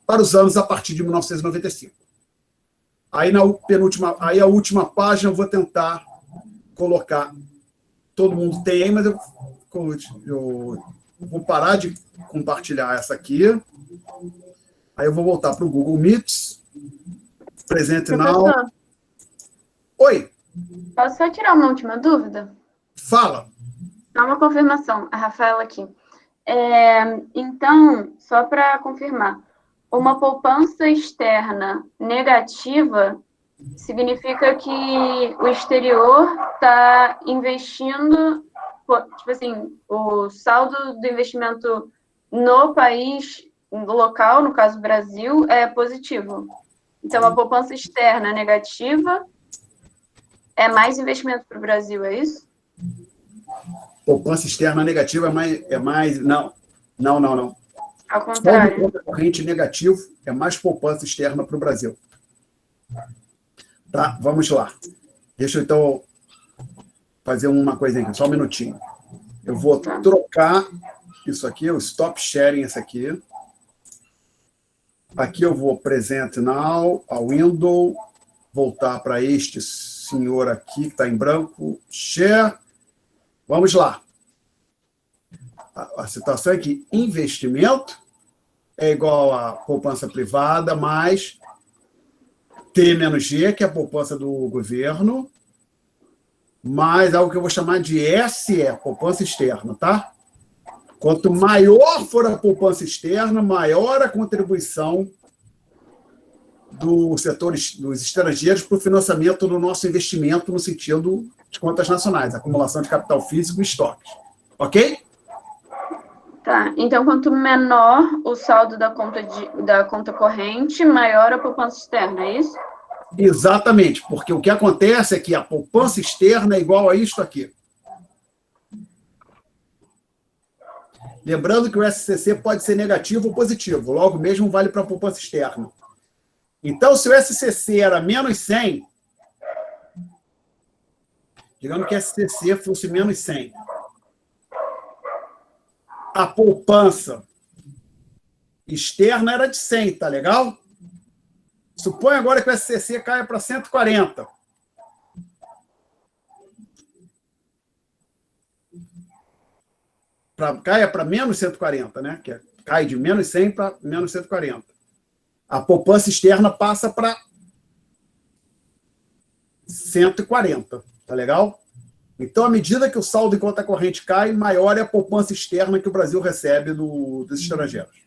Speaker 1: para os anos a partir de 1995. Aí, a última página, eu vou tentar colocar. Todo mundo tem aí, mas eu vou parar de compartilhar essa aqui. Aí eu vou voltar para o Google Meets. Presente now. Oi.
Speaker 7: Posso só tirar uma última dúvida?
Speaker 1: Fala.
Speaker 7: Só uma confirmação, a Rafaela aqui. Então, só para confirmar, uma poupança externa negativa significa que o exterior está investindo, tipo assim, o saldo do investimento no país, no local, no caso Brasil, é positivo. Então, a poupança externa negativa é mais investimento para o Brasil, é isso?
Speaker 1: Poupança externa negativa é mais não.
Speaker 7: Ao contrário.
Speaker 1: Saldo conta corrente negativo é mais poupança externa para o Brasil. Tá, vamos lá. Deixa eu, então, fazer uma coisinha aqui, só um minutinho. Eu vou trocar isso aqui, o stop sharing, esse aqui. Aqui eu vou present now, a window, voltar para este senhor aqui, que está em branco, share. Vamos lá. A situação é que investimento é igual a poupança privada mais T menos G, que é a poupança do governo, mais algo que eu vou chamar de SE, poupança externa, tá? Quanto maior for a poupança externa, maior a contribuição dos setores dos estrangeiros para o financiamento do nosso investimento no sentido de contas nacionais, acumulação de capital físico e estoques. Ok?
Speaker 7: Tá, então quanto menor o saldo da conta corrente, maior a poupança externa, é isso?
Speaker 1: Exatamente, porque o que acontece é que a poupança externa é igual a isto aqui. Lembrando que o SCC pode ser negativo ou positivo, logo mesmo vale para a poupança externa. Então, se o SCC era menos 100, digamos que o SCC fosse menos 100, a poupança externa era de 100, tá legal? Suponha agora que o SCC caia para 140. Caia para menos 140, né? Que cai de menos 100 para menos 140. A poupança externa passa para 140, tá legal? Então, à medida que o saldo em conta corrente cai, maior é a poupança externa que o Brasil recebe dos estrangeiros.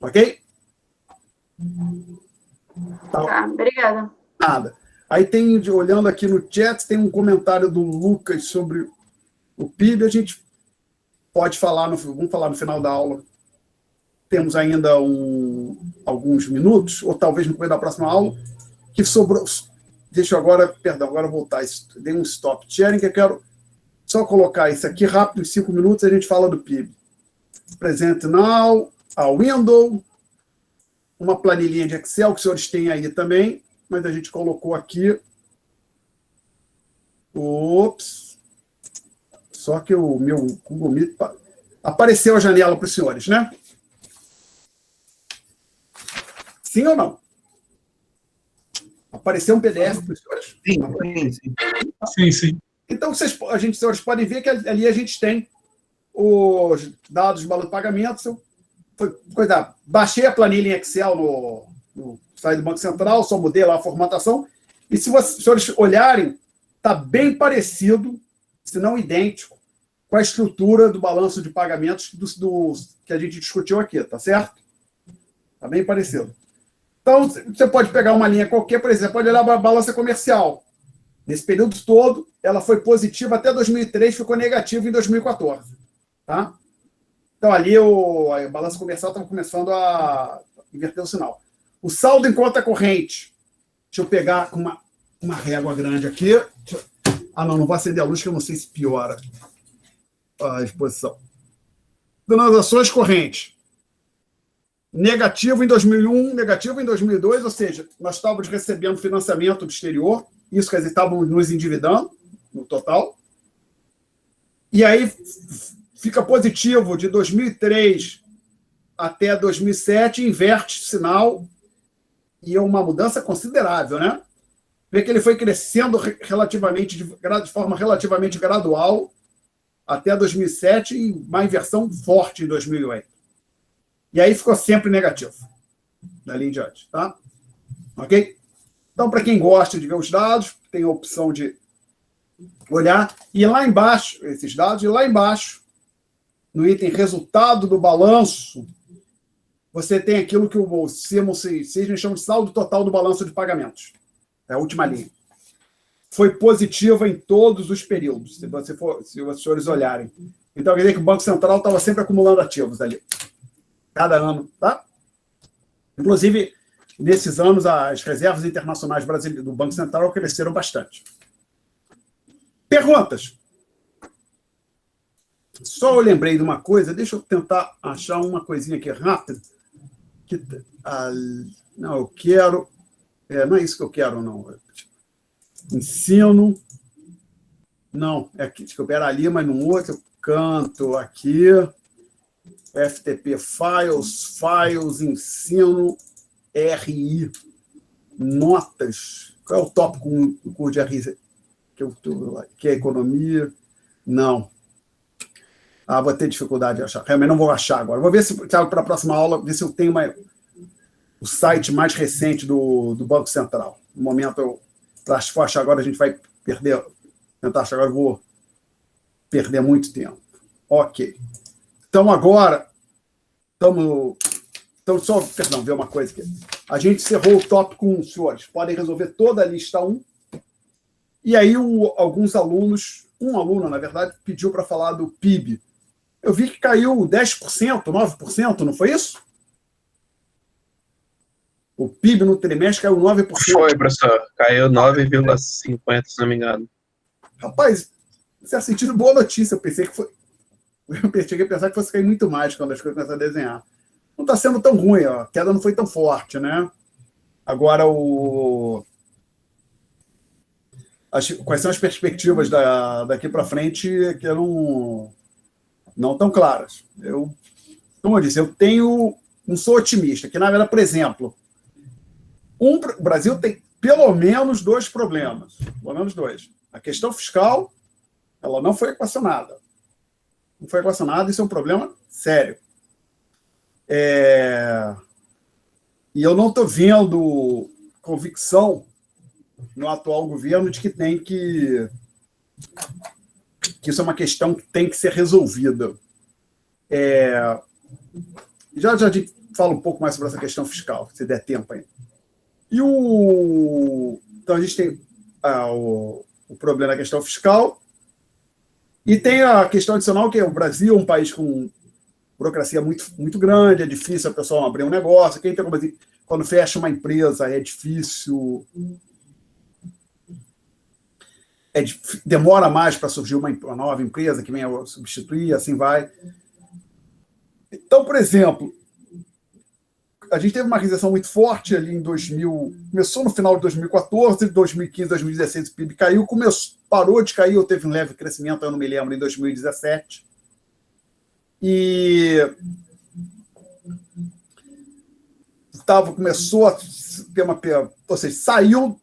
Speaker 1: Ok?
Speaker 7: Tá, obrigada.
Speaker 1: Nada. Aí tem, olhando aqui no chat, tem um comentário do Lucas sobre o PIB. A gente pode falar, vamos falar no final da aula. Temos ainda alguns minutos, ou talvez no começo da próxima aula, que sobrou. Deixa eu agora, agora voltar. Dei um stop sharing, que eu quero só colocar isso aqui rápido, em 5 minutos, a gente fala do PIB. Present now, a window, uma planilhinha de Excel, que os senhores têm aí também, mas a gente colocou aqui. Ops. Só que o meu Google Meet apareceu a janela para os senhores, né? Sim ou não? Apareceu um PDF para os senhores?
Speaker 6: Sim.
Speaker 1: Então, senhores podem ver que ali a gente tem os dados do balanço de pagamento. Baixei a planilha em Excel no site do Banco Central, só mudei lá a formatação. E se os senhores olharem, está bem parecido, se não idêntico, com a estrutura do balanço de pagamentos que a gente discutiu aqui, tá certo? Está bem parecido. Então, você pode pegar uma linha qualquer, por exemplo, pode olhar para a balança comercial. Nesse período todo, ela foi positiva até 2003, ficou negativa em 2014. Tá? Então, ali a balança comercial estava começando a inverter o sinal. O saldo em conta corrente. Deixa eu pegar uma régua grande aqui. Não vou acender a luz, que eu não sei se piora a exposição. Transações correntes. Negativo em 2001, negativo em 2002, ou seja, nós estávamos recebendo financiamento do exterior, isso quer dizer, estávamos nos endividando, no total. E aí fica positivo de 2003 até 2007, inverte o sinal, e é uma mudança considerável, né? Vê que ele foi crescendo de forma relativamente gradual até 2007 e uma inversão forte em 2008. E aí ficou sempre negativo, dali em diante, tá? Ok? Então, para quem gosta de ver os dados, tem a opção de olhar. E lá embaixo, esses dados, e lá embaixo, no item resultado do balanço, você tem aquilo que o Simon Cisne chama de saldo total do balanço de pagamentos. é a última linha, foi positiva em todos os períodos, se os senhores olharem. Então, quer dizer que o Banco Central estava sempre acumulando ativos ali, cada ano, tá? Inclusive, nesses anos, as reservas internacionais brasileiras do Banco Central cresceram bastante. Perguntas? Só eu lembrei de uma coisa, deixa eu tentar achar uma coisinha aqui rápida. Não, eu quero... não é isso que eu quero, não. Ensino... Não, é aqui, que eu era ali, mas num outro canto aqui. FTP Files, ensino, RI, notas. Qual é o tópico do curso de RI? Que é economia? Não. Vou ter dificuldade de achar. Realmente não vou achar agora. Vou ver se, para a próxima aula, ver se eu tenho o site mais recente do Banco Central. No momento, se for achar agora, a gente vai perder. Tentar achar agora, eu vou perder muito tempo. Ok. Então, agora, estamos só, perdão, ver uma coisa aqui. A gente encerrou o tópico 1, senhores. Podem resolver toda a lista 1. E aí, alguns alunos, um aluno, na verdade, pediu para falar do PIB. Eu vi que caiu 10%, 9%, não foi isso? O PIB no trimestre caiu 9%.
Speaker 3: Foi, professor. Caiu 9,50%, se não me engano.
Speaker 1: Rapaz, em certo sentido, boa notícia. Eu pensei que foi... Eu cheguei a pensar que fosse cair muito mais quando as coisas começaram a desenhar. Não está sendo tão ruim, ó. A queda não foi tão forte, né? Agora, quais são as perspectivas daqui para frente que não tão claras. Como eu disse, não sou otimista, que na verdade, por exemplo, o Brasil tem pelo menos 2 problemas, pelo menos 2. A questão fiscal, ela não foi equacionada. Não foi equacionada, isso é um problema sério. E eu não estou vendo convicção no atual governo de que isso é uma questão que tem que ser resolvida. Já falo um pouco mais sobre essa questão fiscal, se der tempo ainda. Então, a gente tem o problema da questão fiscal e tem a questão adicional, que é o Brasil é um país com burocracia muito, muito grande, é difícil a pessoa abrir um negócio. Quando fecha uma empresa, é difícil... demora mais para surgir uma nova empresa que venha substituir, assim vai. Então, por exemplo, a gente teve uma recessão muito forte ali em 2000, começou no final de 2014, 2015, 2016 o PIB caiu, parou de cair, ou teve um leve crescimento, eu não me lembro, em 2017. E começou a ter uma... Ou seja, saiu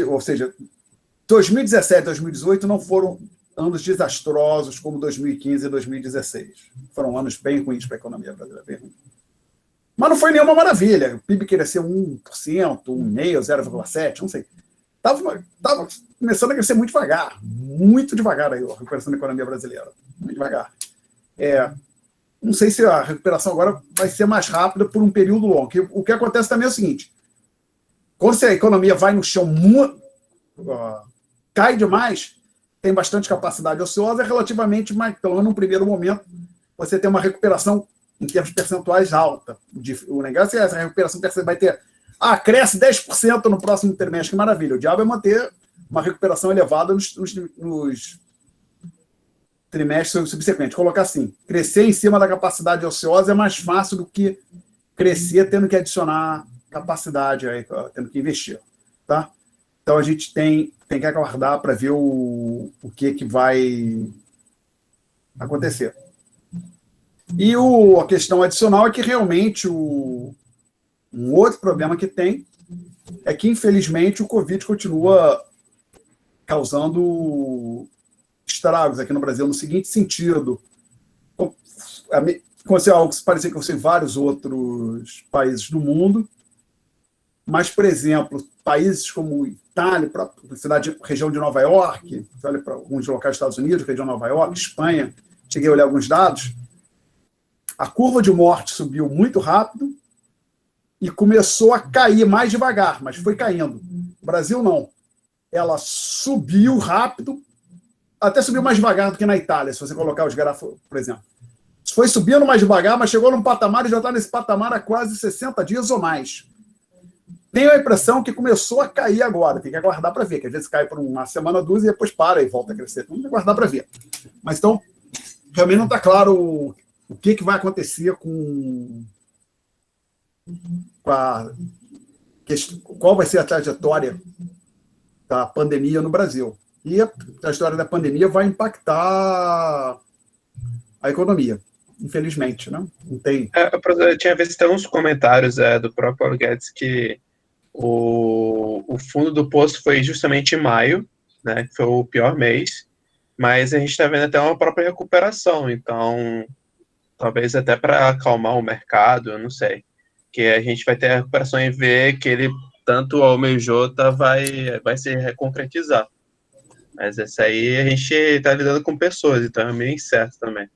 Speaker 1: ou seja, 2017 e 2018 não foram anos desastrosos como 2015 e 2016. Foram anos bem ruins para a economia brasileira, bem ruins. Mas não foi nenhuma maravilha. O PIB cresceu 1%, 1,5%, 0,7%, não sei. Estava começando a crescer muito devagar aí, a recuperação da economia brasileira. Muito devagar. Não sei se a recuperação agora vai ser mais rápida por um período longo. O que acontece também é o seguinte: quando a economia vai no chão, cai demais, tem bastante capacidade ociosa, relativamente mais, pelo menos no primeiro momento, você tem uma recuperação em termos percentuais alta. O negócio é essa recuperação vai ter... cresce 10% no próximo trimestre, que maravilha. O diabo é manter uma recuperação elevada nos trimestres subsequentes. Colocar assim, crescer em cima da capacidade ociosa é mais fácil do que crescer tendo que adicionar capacidade, aí, tendo que investir. Tá? Então, a gente tem que aguardar para ver o que vai acontecer. E a questão adicional é que, realmente, um outro problema que tem é que, infelizmente, o Covid continua causando estragos aqui no Brasil, no seguinte sentido. Aconteceu algo que parecia que aconteceu em vários outros países do mundo, mas, por exemplo, países como Itália, região de Nova York, olha para alguns locais dos Estados Unidos, região de Nova York, Espanha, cheguei a olhar alguns dados, a curva de morte subiu muito rápido e começou a cair mais devagar, mas foi caindo. O Brasil não. Ela subiu rápido, até subiu mais devagar do que na Itália, se você colocar os gráficos, por exemplo. Foi subindo mais devagar, mas chegou num patamar e já está nesse patamar há quase 60 dias ou mais. Tenho a impressão que começou a cair agora, tem que aguardar para ver, que às vezes cai por uma semana, duas, e depois para e volta a crescer. Então, tem que aguardar para ver. Mas então, realmente não está claro o que vai acontecer qual vai ser a trajetória da pandemia no Brasil. E a história da pandemia vai impactar a economia, infelizmente, né? Não tem...
Speaker 3: Eu tinha visto até uns comentários do próprio Paulo Guedes que o fundo do poço foi justamente em maio, né, que foi o pior mês, mas a gente está vendo até uma própria recuperação, então talvez até para acalmar o mercado, eu não sei, que a gente vai ter a recuperação e ver que ele tanto almejou vai se concretizar. Mas essa aí a gente está lidando com pessoas, então é meio incerto também.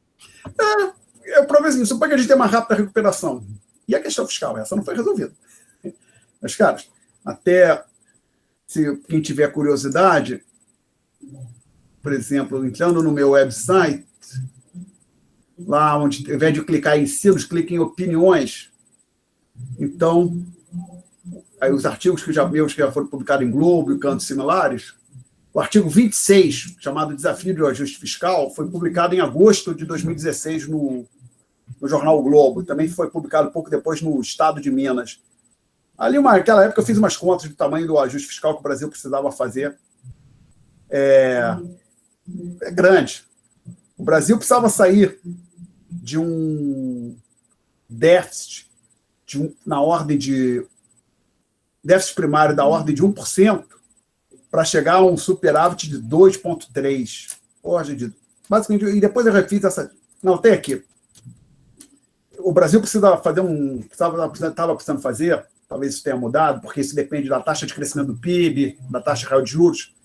Speaker 1: O problema é assim, supõe que a gente tem uma rápida recuperação. E a questão fiscal, essa não foi resolvida. Mas, caras, até se quem tiver curiosidade, por exemplo, entrando no meu website, lá onde, ao invés de clicar em silos, clique em opiniões. Então, aí os artigos que já foram publicados em Globo e cantos similares, o artigo 26, chamado Desafio do Ajuste Fiscal, foi publicado em agosto de 2016 no jornal o Globo. Também foi publicado pouco depois no Estado de Minas. Ali, naquela época, eu fiz umas contas do tamanho do ajuste fiscal que o Brasil precisava fazer. É grande. O Brasil precisava sair de um déficit na ordem de déficit primário da ordem de 1% para chegar a um superávit de 2,3%. Basicamente, e depois eu refiz essa... Não, tem aqui. O Brasil precisava fazer estava precisando fazer, talvez isso tenha mudado, porque isso depende da taxa de crescimento do PIB, da taxa real de juros.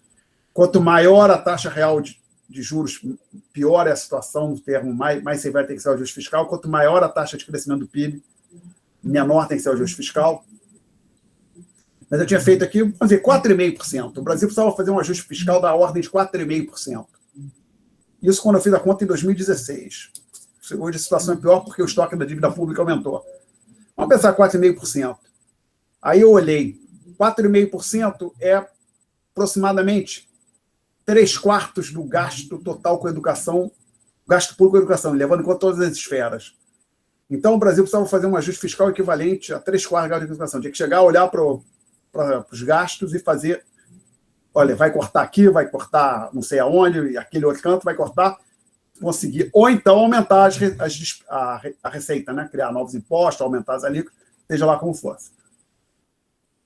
Speaker 1: Quanto maior a taxa real de juros, pior é a situação, no termo mais severo tem que ser o ajuste fiscal. Quanto maior a taxa de crescimento do PIB, menor tem que ser o ajuste fiscal. Mas eu tinha feito aqui, vamos dizer, 4,5%. O Brasil precisava fazer um ajuste fiscal da ordem de 4,5%. Isso quando eu fiz a conta em 2016. Hoje a situação é pior porque o estoque da dívida pública aumentou. Vamos pensar 4,5%. Aí eu olhei, 4,5% é aproximadamente 3/4 do gasto total com educação, gasto público com educação, levando em conta todas as esferas. Então o Brasil precisava fazer um ajuste fiscal equivalente a 3/4 do gasto de educação. Tinha que chegar a olhar para os gastos e fazer, olha, vai cortar aqui, vai cortar não sei aonde, e aquele outro canto vai cortar, conseguir, ou então aumentar a receita, né? Criar novos impostos, aumentar as alíquotas, seja lá como fosse.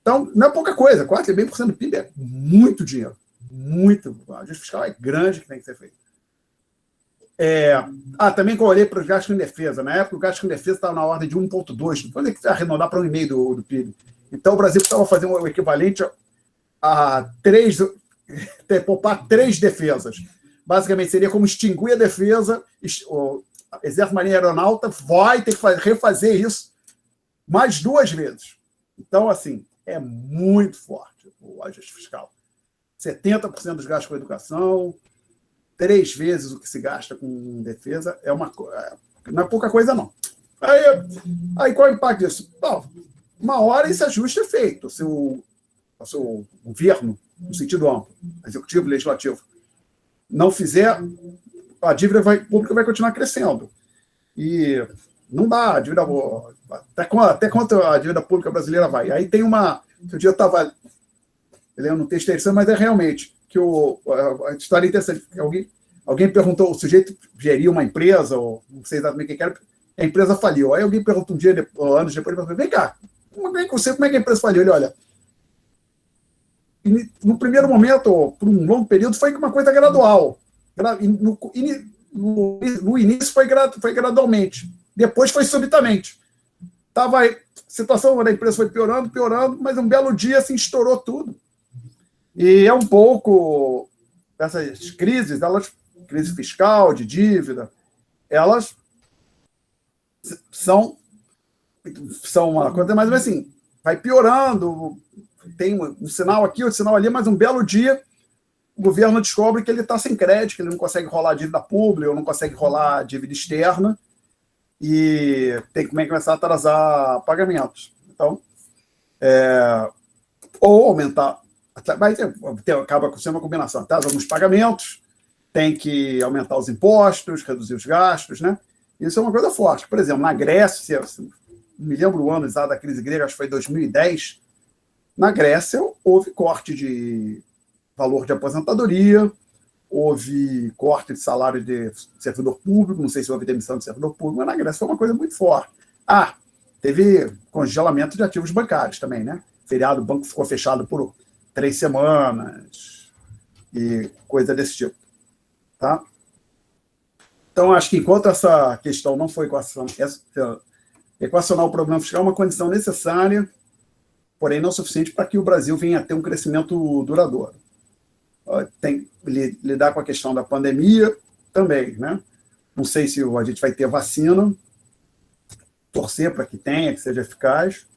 Speaker 1: Então, não é pouca coisa, 4,5% do PIB é muito dinheiro, muito. O ajuste fiscal é grande que tem que ser feito. Também que eu olhei para os gastos em defesa, na época o gasto em defesa estava na ordem de 1,2%, depois tem que arredondar para 1,5% do PIB. Então, o Brasil precisava fazer o equivalente a poupar 3 defesas. Basicamente, seria como extinguir a defesa, o Exército, Marinha e Aeronauta vai ter que refazer isso mais 2 vezes. Então, assim, é muito forte o ajuste fiscal. 70% dos gastos com educação, 3 vezes o que se gasta com defesa, não é pouca coisa, não. Aí qual é o impacto disso? Bom, uma hora esse ajuste é feito. Se o governo, no sentido amplo, executivo, legislativo, não fizer, a dívida pública vai continuar crescendo. E não dá, a dívida, até quanto a dívida pública brasileira vai. Aí tem outro dia eu estava lendo um texto interessante, mas é realmente que a história é interessante. Alguém perguntou, o sujeito geria uma empresa, ou não sei exatamente o que era, a empresa faliu. Aí alguém perguntou um dia, anos depois, vem cá, como é que a empresa faliu? Ele, olha, no primeiro momento, por um longo período, foi uma coisa gradual. No início foi gradualmente, depois foi subitamente. A situação da empresa foi piorando, mas um belo dia assim, estourou tudo. E é um pouco dessas crises, crise fiscal, de dívida, elas são são uma coisa, mas assim, vai piorando, tem um sinal aqui, outro sinal ali, mas um belo dia o governo descobre que ele está sem crédito, que ele não consegue rolar dívida pública, ou não consegue rolar dívida externa, e tem que começar a atrasar pagamentos. Então, ou aumentar, mas acaba sendo uma combinação, atrasa alguns pagamentos, tem que aumentar os impostos, reduzir os gastos, né? Isso é uma coisa forte. Por exemplo, na Grécia, não me lembro o ano exato da crise grega, acho que foi 2010, na Grécia houve corte de valor de aposentadoria, houve corte de salário de servidor público, não sei se houve demissão de servidor público, mas na Grécia foi uma coisa muito forte. Teve congelamento de ativos bancários também, né? Feriado, o banco ficou fechado por 3 semanas e coisa desse tipo. Tá? Então, acho que enquanto essa questão não foi equacionar o problema fiscal é uma condição necessária, porém não suficiente para que o Brasil venha a ter um crescimento duradouro. Tem que lidar com a questão da pandemia também, né? Não sei se a gente vai ter vacina, torcer para que tenha, que seja eficaz,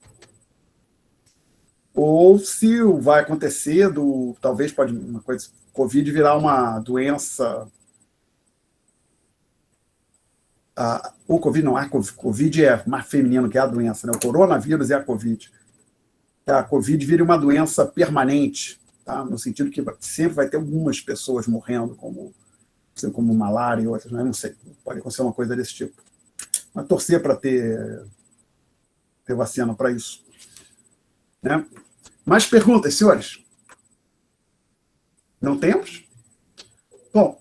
Speaker 1: ou se vai acontecer talvez pode uma coisa, Covid virar uma doença. O Covid não, a Covid é mais feminino que é a doença, né? O coronavírus é a Covid. A Covid vira uma doença permanente, tá? No sentido que sempre vai ter algumas pessoas morrendo, como malária e outras, né? Não sei, pode acontecer uma coisa desse tipo. Mas torcer para ter vacina para isso. Né? Mais perguntas, senhores? Não temos? Bom,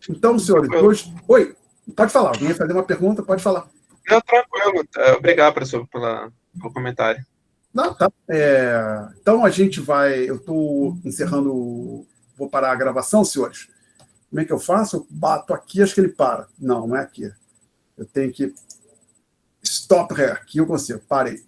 Speaker 1: então, senhores, hoje... Oi, pode falar. Alguém ia fazer uma pergunta? Pode falar.
Speaker 3: Não, tranquilo. Obrigado, professor, pelo comentário.
Speaker 1: Não, tá. Então, a gente vai... Eu estou encerrando... Vou parar a gravação, senhores. Como é que eu faço? Eu bato aqui, acho que ele para. Não, não é aqui. Eu tenho que... Stop here. Aqui eu consigo. Parei.